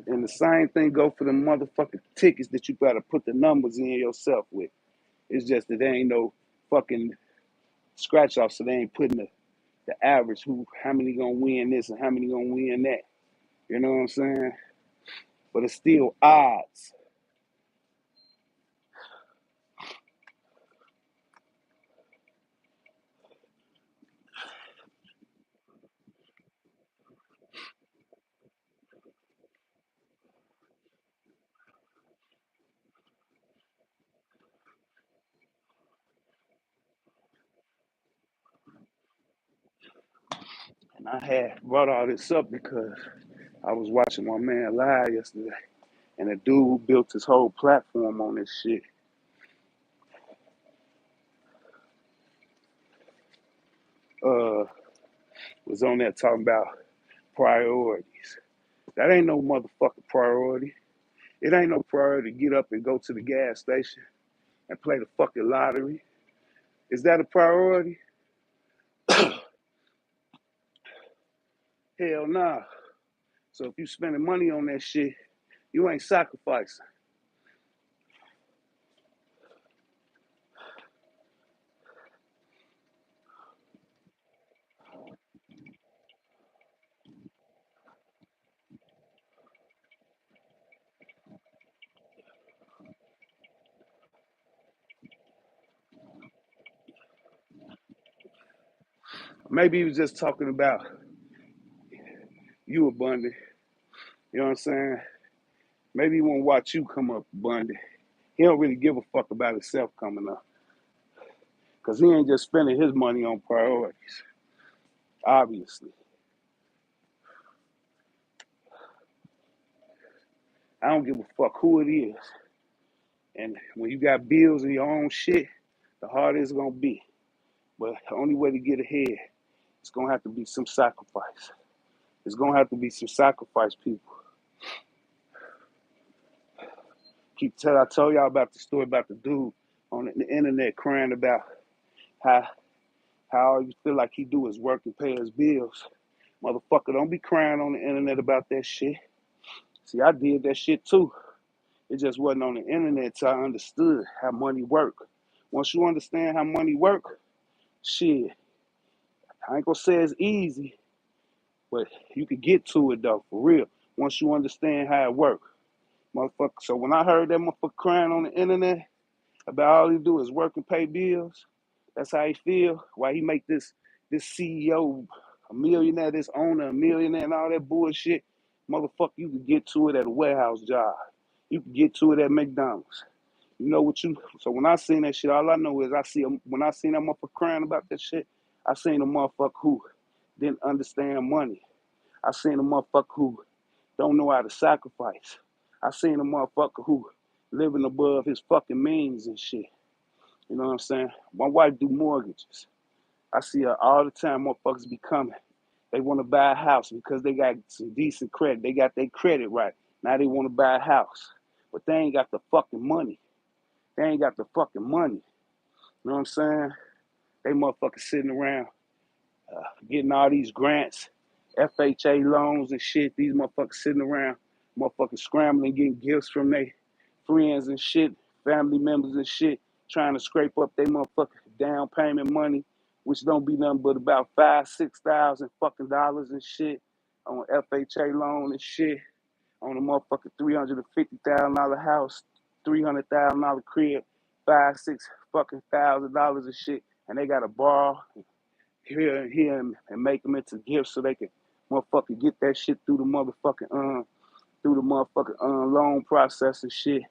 And the same thing go for the motherfucking tickets that you gotta put the numbers in yourself with. It's just that there ain't no fucking scratch off, so they ain't putting the average how many gonna win this and how many gonna win that. You know what I'm saying? But it's still odds. And I had brought all this up because I was watching my man live yesterday, and the dude who built his whole platform on this shit uh, was on there talking about priorities. That ain't no motherfucking priority. It ain't no priority to get up and go to the gas station and play the fucking lottery. Is that a priority? Hell nah. So if you spending money on that shit, you ain't sacrificing. Maybe he was just talking about you, Abundant. You know what I'm saying? Maybe he won't watch you come up, Abundant. He don't really give a fuck about himself coming up. Because he ain't just spending his money on priorities, obviously. I don't give a fuck who it is. And when you got bills and your own shit, the harder it's going to be. But the only way to get ahead, it's going to have to be some sacrifice. It's going to have to be some sacrifice, people. I told y'all about the story about the dude on the internet crying about how all you feel like he do is work and pay his bills. Motherfucker, don't be crying on the internet about that shit. See, I did that shit too. It just wasn't on the internet till I understood how money work. Once you understand how money work, shit, I ain't gonna say it's easy, but you can get to it though, for real. Once you understand how it work. Motherfucker. So when I heard that motherfucker crying on the internet about all he do is work and pay bills, that's how he feel. Why he make this CEO a millionaire, this owner a millionaire and all that bullshit. Motherfucker, you can get to it at a warehouse job. You can get to it at McDonald's. You know what you? So when I seen that shit, all I know is when I seen that motherfucker crying about that shit, I seen a motherfucker who didn't understand money. I seen a motherfucker who don't know how to sacrifice. I seen a motherfucker who living above his fucking means and shit. You know what I'm saying? My wife do mortgages. I see her all the time. Motherfuckers be coming. They want to buy a house because they got some decent credit. They got their credit right. Now they want to buy a house, but they ain't got the fucking money. They ain't got the fucking money. You know what I'm saying? They motherfuckers sitting around getting all these grants, FHA loans and shit. These motherfuckers sitting around, motherfuckers scrambling, getting gifts from their friends and shit, family members and shit, trying to scrape up their motherfucking down payment money, which don't be nothing but about $5,000-6,000 fucking dollars and shit on an FHA loan and shit, on a motherfucking $350,000 house, $300,000 crib, 5-6 fucking $1,000 and shit, and they gotta borrow here and make them into gifts so they can motherfucking get that shit through the motherfucking loan process and shit.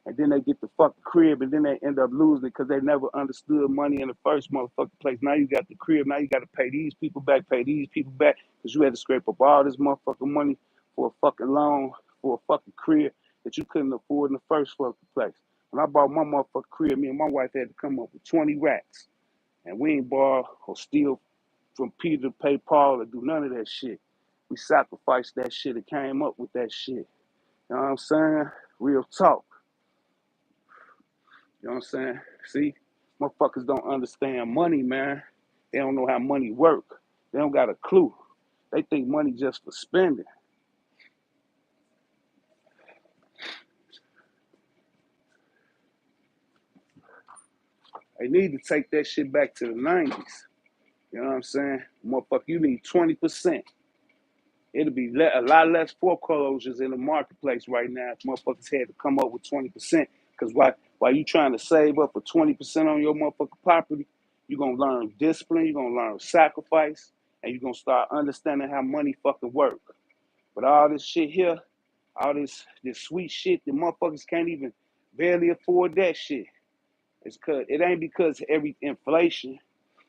And then they get the fucking crib and then they end up losing it because they never understood money in the first motherfucking place. Now you got the crib, now you got to pay these people back because you had to scrape up all this motherfucking money for a fucking loan, for a fucking crib that you couldn't afford in the first fucking place. When I bought my motherfucking crib, me and my wife had to come up with 20 racks. And we ain't borrow or steal from Peter to pay Paul or do none of that shit. We sacrificed that shit and came up with that shit. You know what I'm saying? Real talk. You know what I'm saying? See, motherfuckers don't understand money, man. They don't know how money work. They don't got a clue. They think money just for spending. They need to take that shit back to the 90s. You know what I'm saying? Motherfucker, you need 20%. It'll be a lot less foreclosures in the marketplace right now if motherfuckers had to come up with 20%. Because while you trying to save up for 20% on your motherfucking property, you're going to learn discipline, you're going to learn sacrifice, and you're going to start understanding how money fucking work. But all this shit here, all this sweet shit, the motherfuckers can't even barely afford that shit. It ain't because every inflation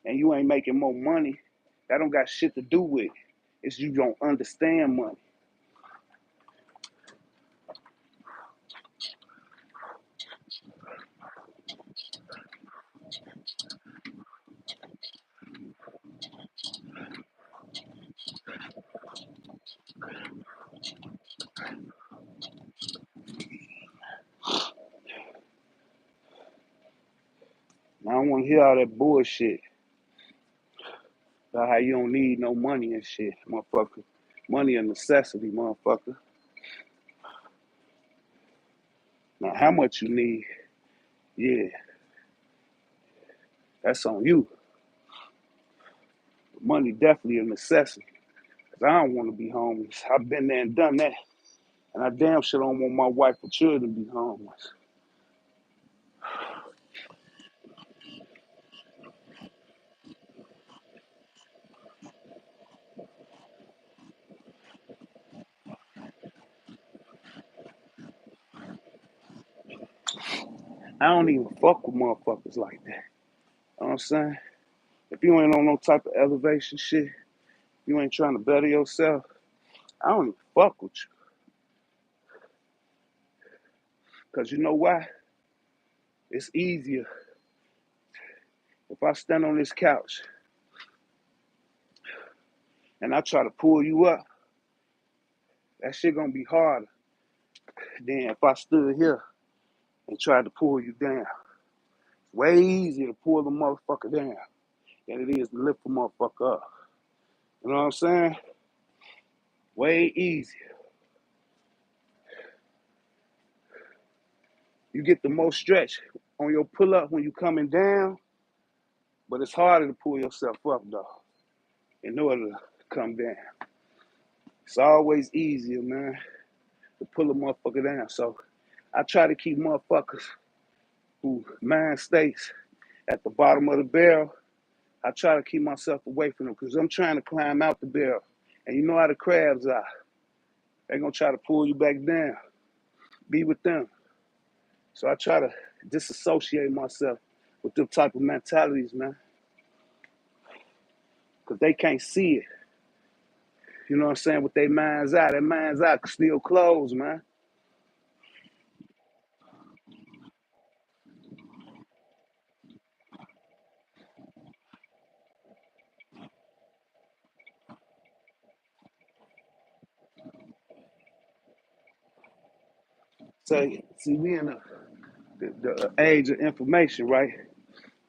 and you ain't making more money. That don't got shit to do with it. It's you don't understand money. I don't want to hear all that bullshit about how you don't need no money and shit, motherfucker. Money a necessity, motherfucker. Now, how much you need, yeah, that's on you. Money definitely a necessity. Cause I don't want to be homeless. I've been there and done that. And I damn sure don't want my wife or children to be homeless. I don't even fuck with motherfuckers like that. You know what I'm saying? If you ain't on no type of elevation shit, you ain't trying to better yourself, I don't even fuck with you. Cause you know why? It's easier if I stand on this couch and I try to pull you up, that shit gonna be harder than if I stood here and tried to pull you down. Way easier to pull the motherfucker down than it is to lift the motherfucker up. You know what I'm saying? Way easier. You get the most stretch on your pull up when you coming down, but it's harder to pull yourself up though, in order to come down. It's always easier, man, to pull a motherfucker down. So I try to keep motherfuckers who mind states at the bottom of the barrel. I try to keep myself away from them because I'm trying to climb out the barrel. And you know how the crabs are. They're gonna try to pull you back down. Be with them. So I try to disassociate myself with them type of mentalities, man. Because they can't see it. You know what I'm saying? With their mind's eye. Their mind's eye still closed, man. So, see, we in the age of information, right?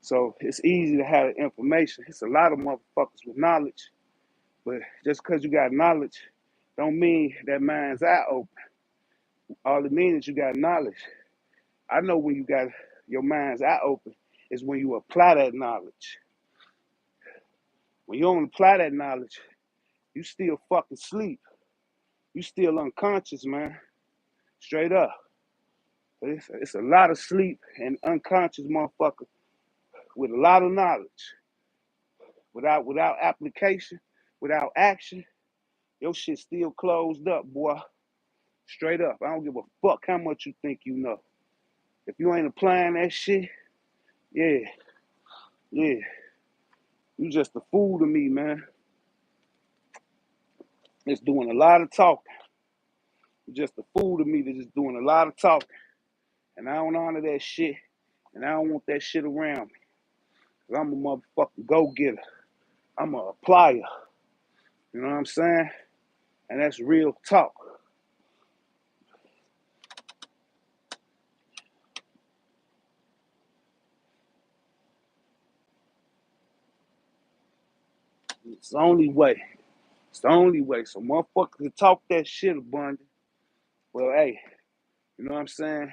So it's easy to have the information. It's a lot of motherfuckers with knowledge. But just because you got knowledge, don't mean that mind's eye open. All it means is you got knowledge. I know when you got your mind's eye open is when you apply that knowledge. When you don't apply that knowledge, you still fucking sleep. You still unconscious, man. Straight up. It's a lot of sleep and unconscious motherfucker with a lot of knowledge. Without application, without action, your shit still closed up, boy. Straight up. I don't give a fuck how much you think you know. If you ain't applying that shit, yeah, yeah. You just a fool to me, man. It's doing a lot of talking. You just a fool to me that's just doing a lot of talking. And I don't honor that shit. And I don't want that shit around me. Cause I'm a motherfucking go-getter. I'm a applier. You know what I'm saying? And that's real talk. It's the only way. It's the only way. So motherfuckers can talk that shit abundant. Well, hey, you know what I'm saying?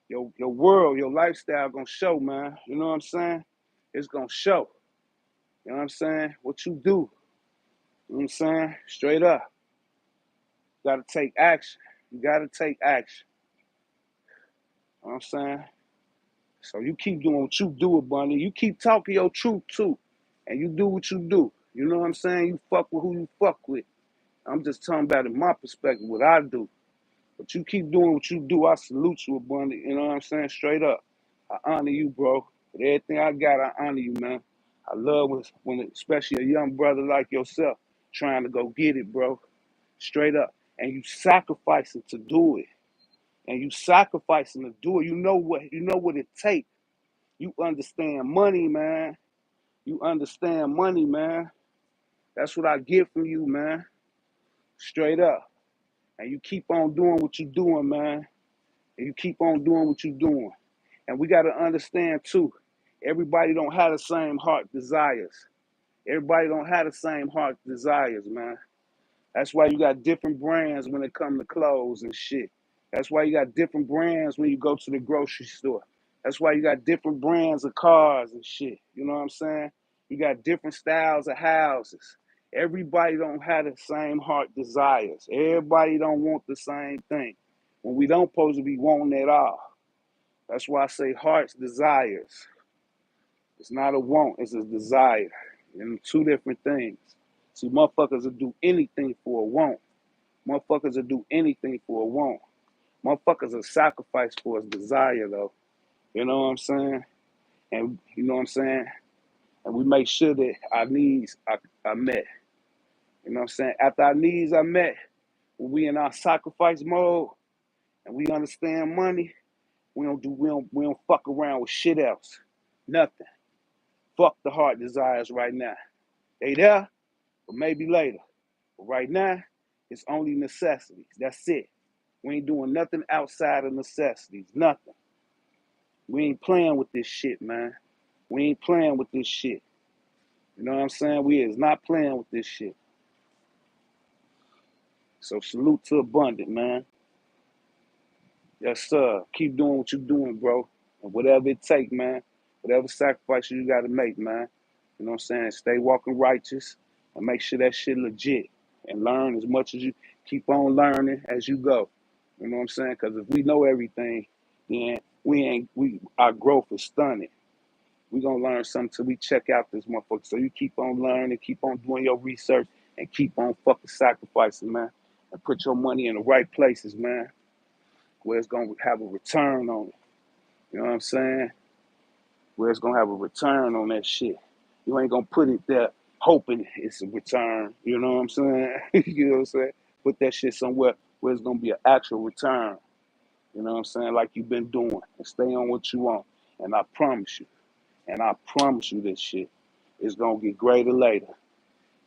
Your world, your lifestyle gonna show, man. You know what I'm saying? It's gonna show. You know what I'm saying? What you do. You know what I'm saying? Straight up. You gotta take action. You gotta take action. You know what I'm saying? So you keep doing what you do, Bunny. You keep talking your truth too. And you do what you do. You know what I'm saying? You fuck with who you fuck with. I'm just talking about in my perspective, what I do. But you keep doing what you do, I salute you, Bunny. You know what I'm saying? Straight up. I honor you, bro. With everything I got, I honor you, man. I love when especially a young brother like yourself, trying to go get it, bro. Straight up. And you sacrificing to do it. And you sacrificing to do it. You know what it takes. You understand money, man. You understand money, man. That's what I get from you, man. Straight up. And you keep on doing what you're doing, man. And you keep on doing what you're doing. And we gotta understand too, everybody don't have the same heart desires. Everybody don't have the same heart desires, man. That's why you got different brands when it comes to clothes and shit. That's why you got different brands when you go to the grocery store. That's why you got different brands of cars and shit. You know what I'm saying? You got different styles of houses. Everybody don't have the same heart desires. Everybody don't want the same thing. When we don't supposed to be wanting it all. That's why I say heart's desires. It's not a want, it's a desire. And two different things. See, motherfuckers will do anything for a want. Motherfuckers will do anything for a want. Motherfuckers will sacrifice for a desire, though. You know what I'm saying? And you know what I'm saying? And we make sure that our needs are met. You know what I'm saying? After our needs are met, when we in our sacrifice mode and we understand money, we don't fuck around with shit else. Nothing. Fuck the heart desires right now. They there, but maybe later. But right now, it's only necessities. That's it. We ain't doing nothing outside of necessities. Nothing. We ain't playing with this shit, man. We ain't playing with this shit. You know what I'm saying? We is not playing with this shit. So salute to Abundant, man. Yes, sir. Keep doing what you're doing, bro. And whatever it take, man. Whatever sacrifice you got to make, man. You know what I'm saying? Stay walking righteous and make sure that shit legit. And learn as much as you keep on learning as you go. You know what I'm saying? Because if we know everything, then our growth is stunning. We gonna learn something till we check out this motherfucker. So you keep on learning, keep on doing your research, and keep on fucking sacrificing, man. And put your money in the right places, man, where it's gonna have a return on it. You know what I'm saying? Where it's gonna have a return on that shit. You ain't gonna put it there hoping it's a return. You know what I'm saying? You know what I'm saying? Put that shit somewhere where it's gonna be an actual return. You know what I'm saying? Like you've been doing, and stay on what you want. And I promise you this shit, it's gonna get greater later.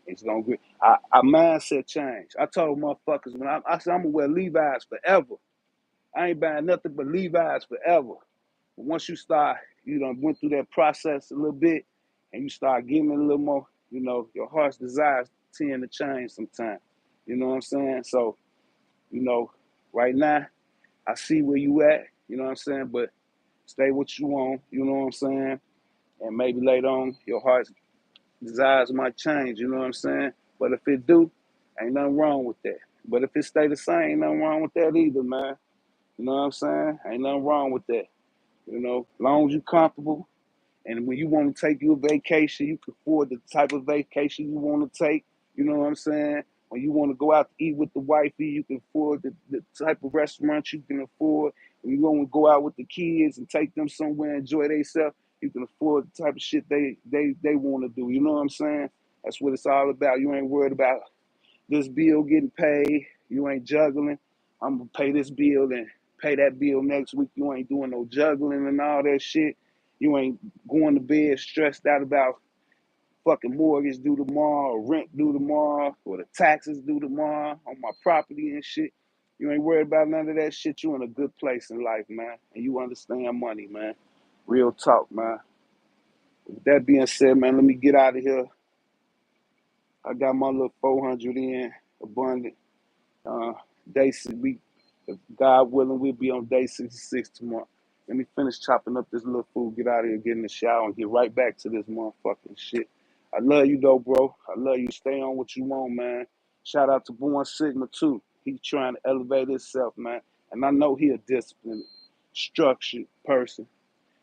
It's gonna get our mindset change. I told motherfuckers when I said I'm gonna wear Levi's forever. I ain't buying nothing but Levi's forever. But once you start, you done went through that process a little bit, and you start getting it a little more, your heart's desires tend to change sometimes. You know what I'm saying? So, you know, right now, I see where you at, you know what I'm saying? But stay what you want, you know what I'm saying? And maybe later on, your heart's desires might change, you know what I'm saying? But if it do, ain't nothing wrong with that. But if it stay the same, ain't nothing wrong with that either, man. You know what I'm saying? Ain't nothing wrong with that. As long as you're comfortable, and when you want to take you a vacation, you can afford the type of vacation you want to take. You know what I'm saying? When you want to go out to eat with the wifey, you can afford the type of restaurant you can afford. When you want to go out with the kids and take them somewhere and enjoy themselves, you can afford the type of shit they want to do. You know what I'm saying? That's what it's all about. You ain't worried about this bill getting paid. You ain't juggling. I'm gonna pay this bill and pay that bill next week. You ain't doing no juggling and all that shit. You ain't going to bed stressed out about fucking mortgage due tomorrow or rent due tomorrow or the taxes due tomorrow on my property and shit. You ain't worried about none of that shit. You in a good place in life, man. And you understand money, man. Real talk, man. With that being said, man, let me get out of here. I got my little 400 in, abundant. Uh, we, if God willing, we'll be on day 66 tomorrow. Let me finish chopping up this little food, get out of here, get in the shower, and get right back to this motherfucking shit. I love you though, bro. I love you. Stay on what you want, man. Shout out to Born Sigma too. He's trying to elevate himself, man. And I know he a disciplined, structured person.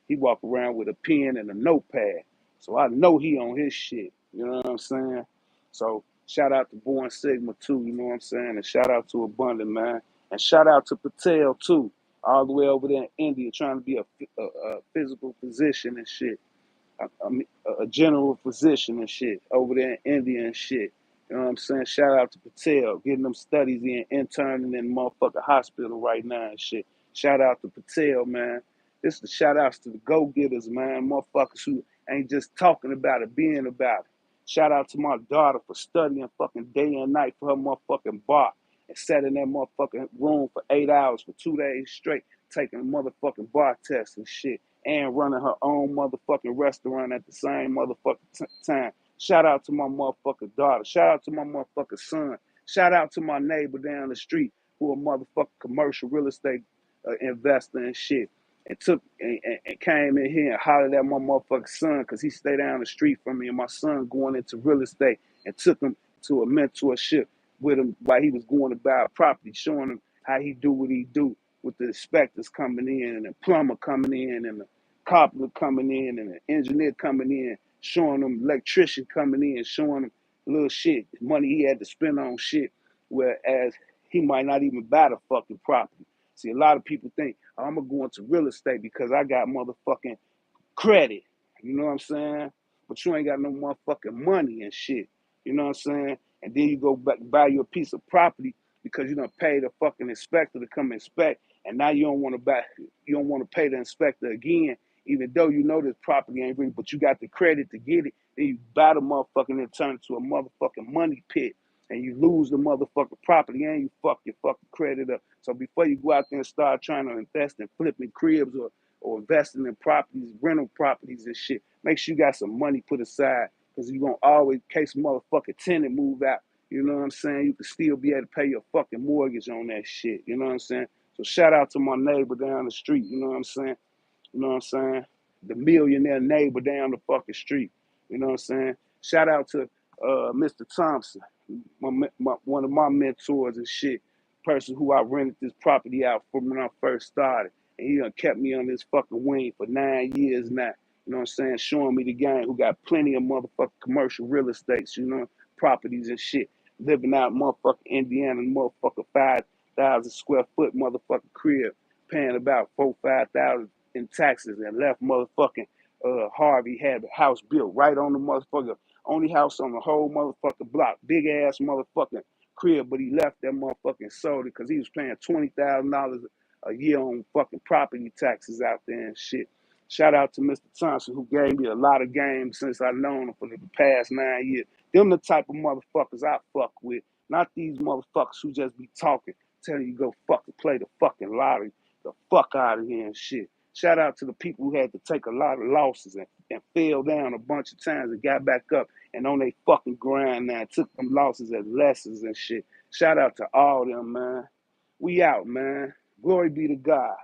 He walk around with a pen and a notepad. So I know he on his shit. You know what I'm saying? So shout out to Born Sigma too, you know what I'm saying? And shout out to Abundant, man. And shout out to Patel too, all the way over there in India trying to be a physical physician and shit. A general physician and shit over there in India and shit. You know what I'm saying? Shout out to Patel, getting them studies in, interning in motherfucking hospital right now and shit. Shout out to Patel, man. This is the shout outs to the go-getters, man. Motherfuckers who ain't just talking about it, being about it. Shout out to my daughter for studying fucking day and night for her motherfucking bar and sat in that motherfucking room for 8 hours for 2 days straight, taking a motherfucking bar test and shit and running her own motherfucking restaurant at the same motherfucking time. Shout out to my motherfucking daughter. Shout out to my motherfucking son. Shout out to my neighbor down the street who a motherfucking commercial real estate investor and shit. And came in here and hollered at my motherfucking son because he stayed down the street from me and my son going into real estate and took him to a mentorship with him while he was going about property, showing him how he do what he do with the inspectors coming in and the plumber coming in and the carpenter coming in and the engineer coming in, showing them electrician coming in, showing them little shit, money he had to spend on shit, whereas he might not even buy the fucking property. See, a lot of people think, oh, I'm gonna go into real estate because I got motherfucking credit. You know what I'm saying? But you ain't got no motherfucking money and shit. You know what I'm saying? And then you go back buy you a piece of property because you done paid a fucking inspector to come inspect, and now you don't want to pay the inspector again, even though you know this property ain't real, but you got the credit to get it. Then you buy the motherfucking and turn it to a motherfucking money pit, and you lose the motherfucking property and you fuck your fucking credit up. So before you go out there and start trying to invest in flipping cribs or investing in properties, rental properties and shit, make sure you got some money put aside because you're going to always, in case motherfucking tenant move out, you know what I'm saying? You can still be able to pay your fucking mortgage on that shit, you know what I'm saying? So shout out to my neighbor down the street, you know what I'm saying? You know what I'm saying? The millionaire neighbor down the fucking street, you know what I'm saying? Shout out to Mr. Thompson, one of my mentors and shit, person who I rented this property out from when I first started. And he done kept me on this fucking wing for 9 years now. You know what I'm saying? Showing me the game, who got plenty of motherfucking commercial real estates, you know, properties and shit. Living out motherfucking Indiana, motherfucking 5,000 square foot motherfucking crib, paying about 5,000 in taxes, and left motherfucking Harvey had a house built right on the motherfucker, only house on the whole motherfucking block, big ass motherfucking crib, but he left that motherfucking sold it because he was paying $20,000 a year on fucking property taxes out there and shit. Shout out to Mr. Thompson, who gave me a lot of games since I've known him for the past 9 years. Them the type of motherfuckers I fuck with, not these motherfuckers who just be talking, telling you go fucking play the fucking lottery, the fuck out of here and shit. Shout out to the people who had to take a lot of losses and fell down a bunch of times and got back up and on they fucking grind now, took them losses as lessons and shit. Shout out to all them, man. We out, man. Glory be to God.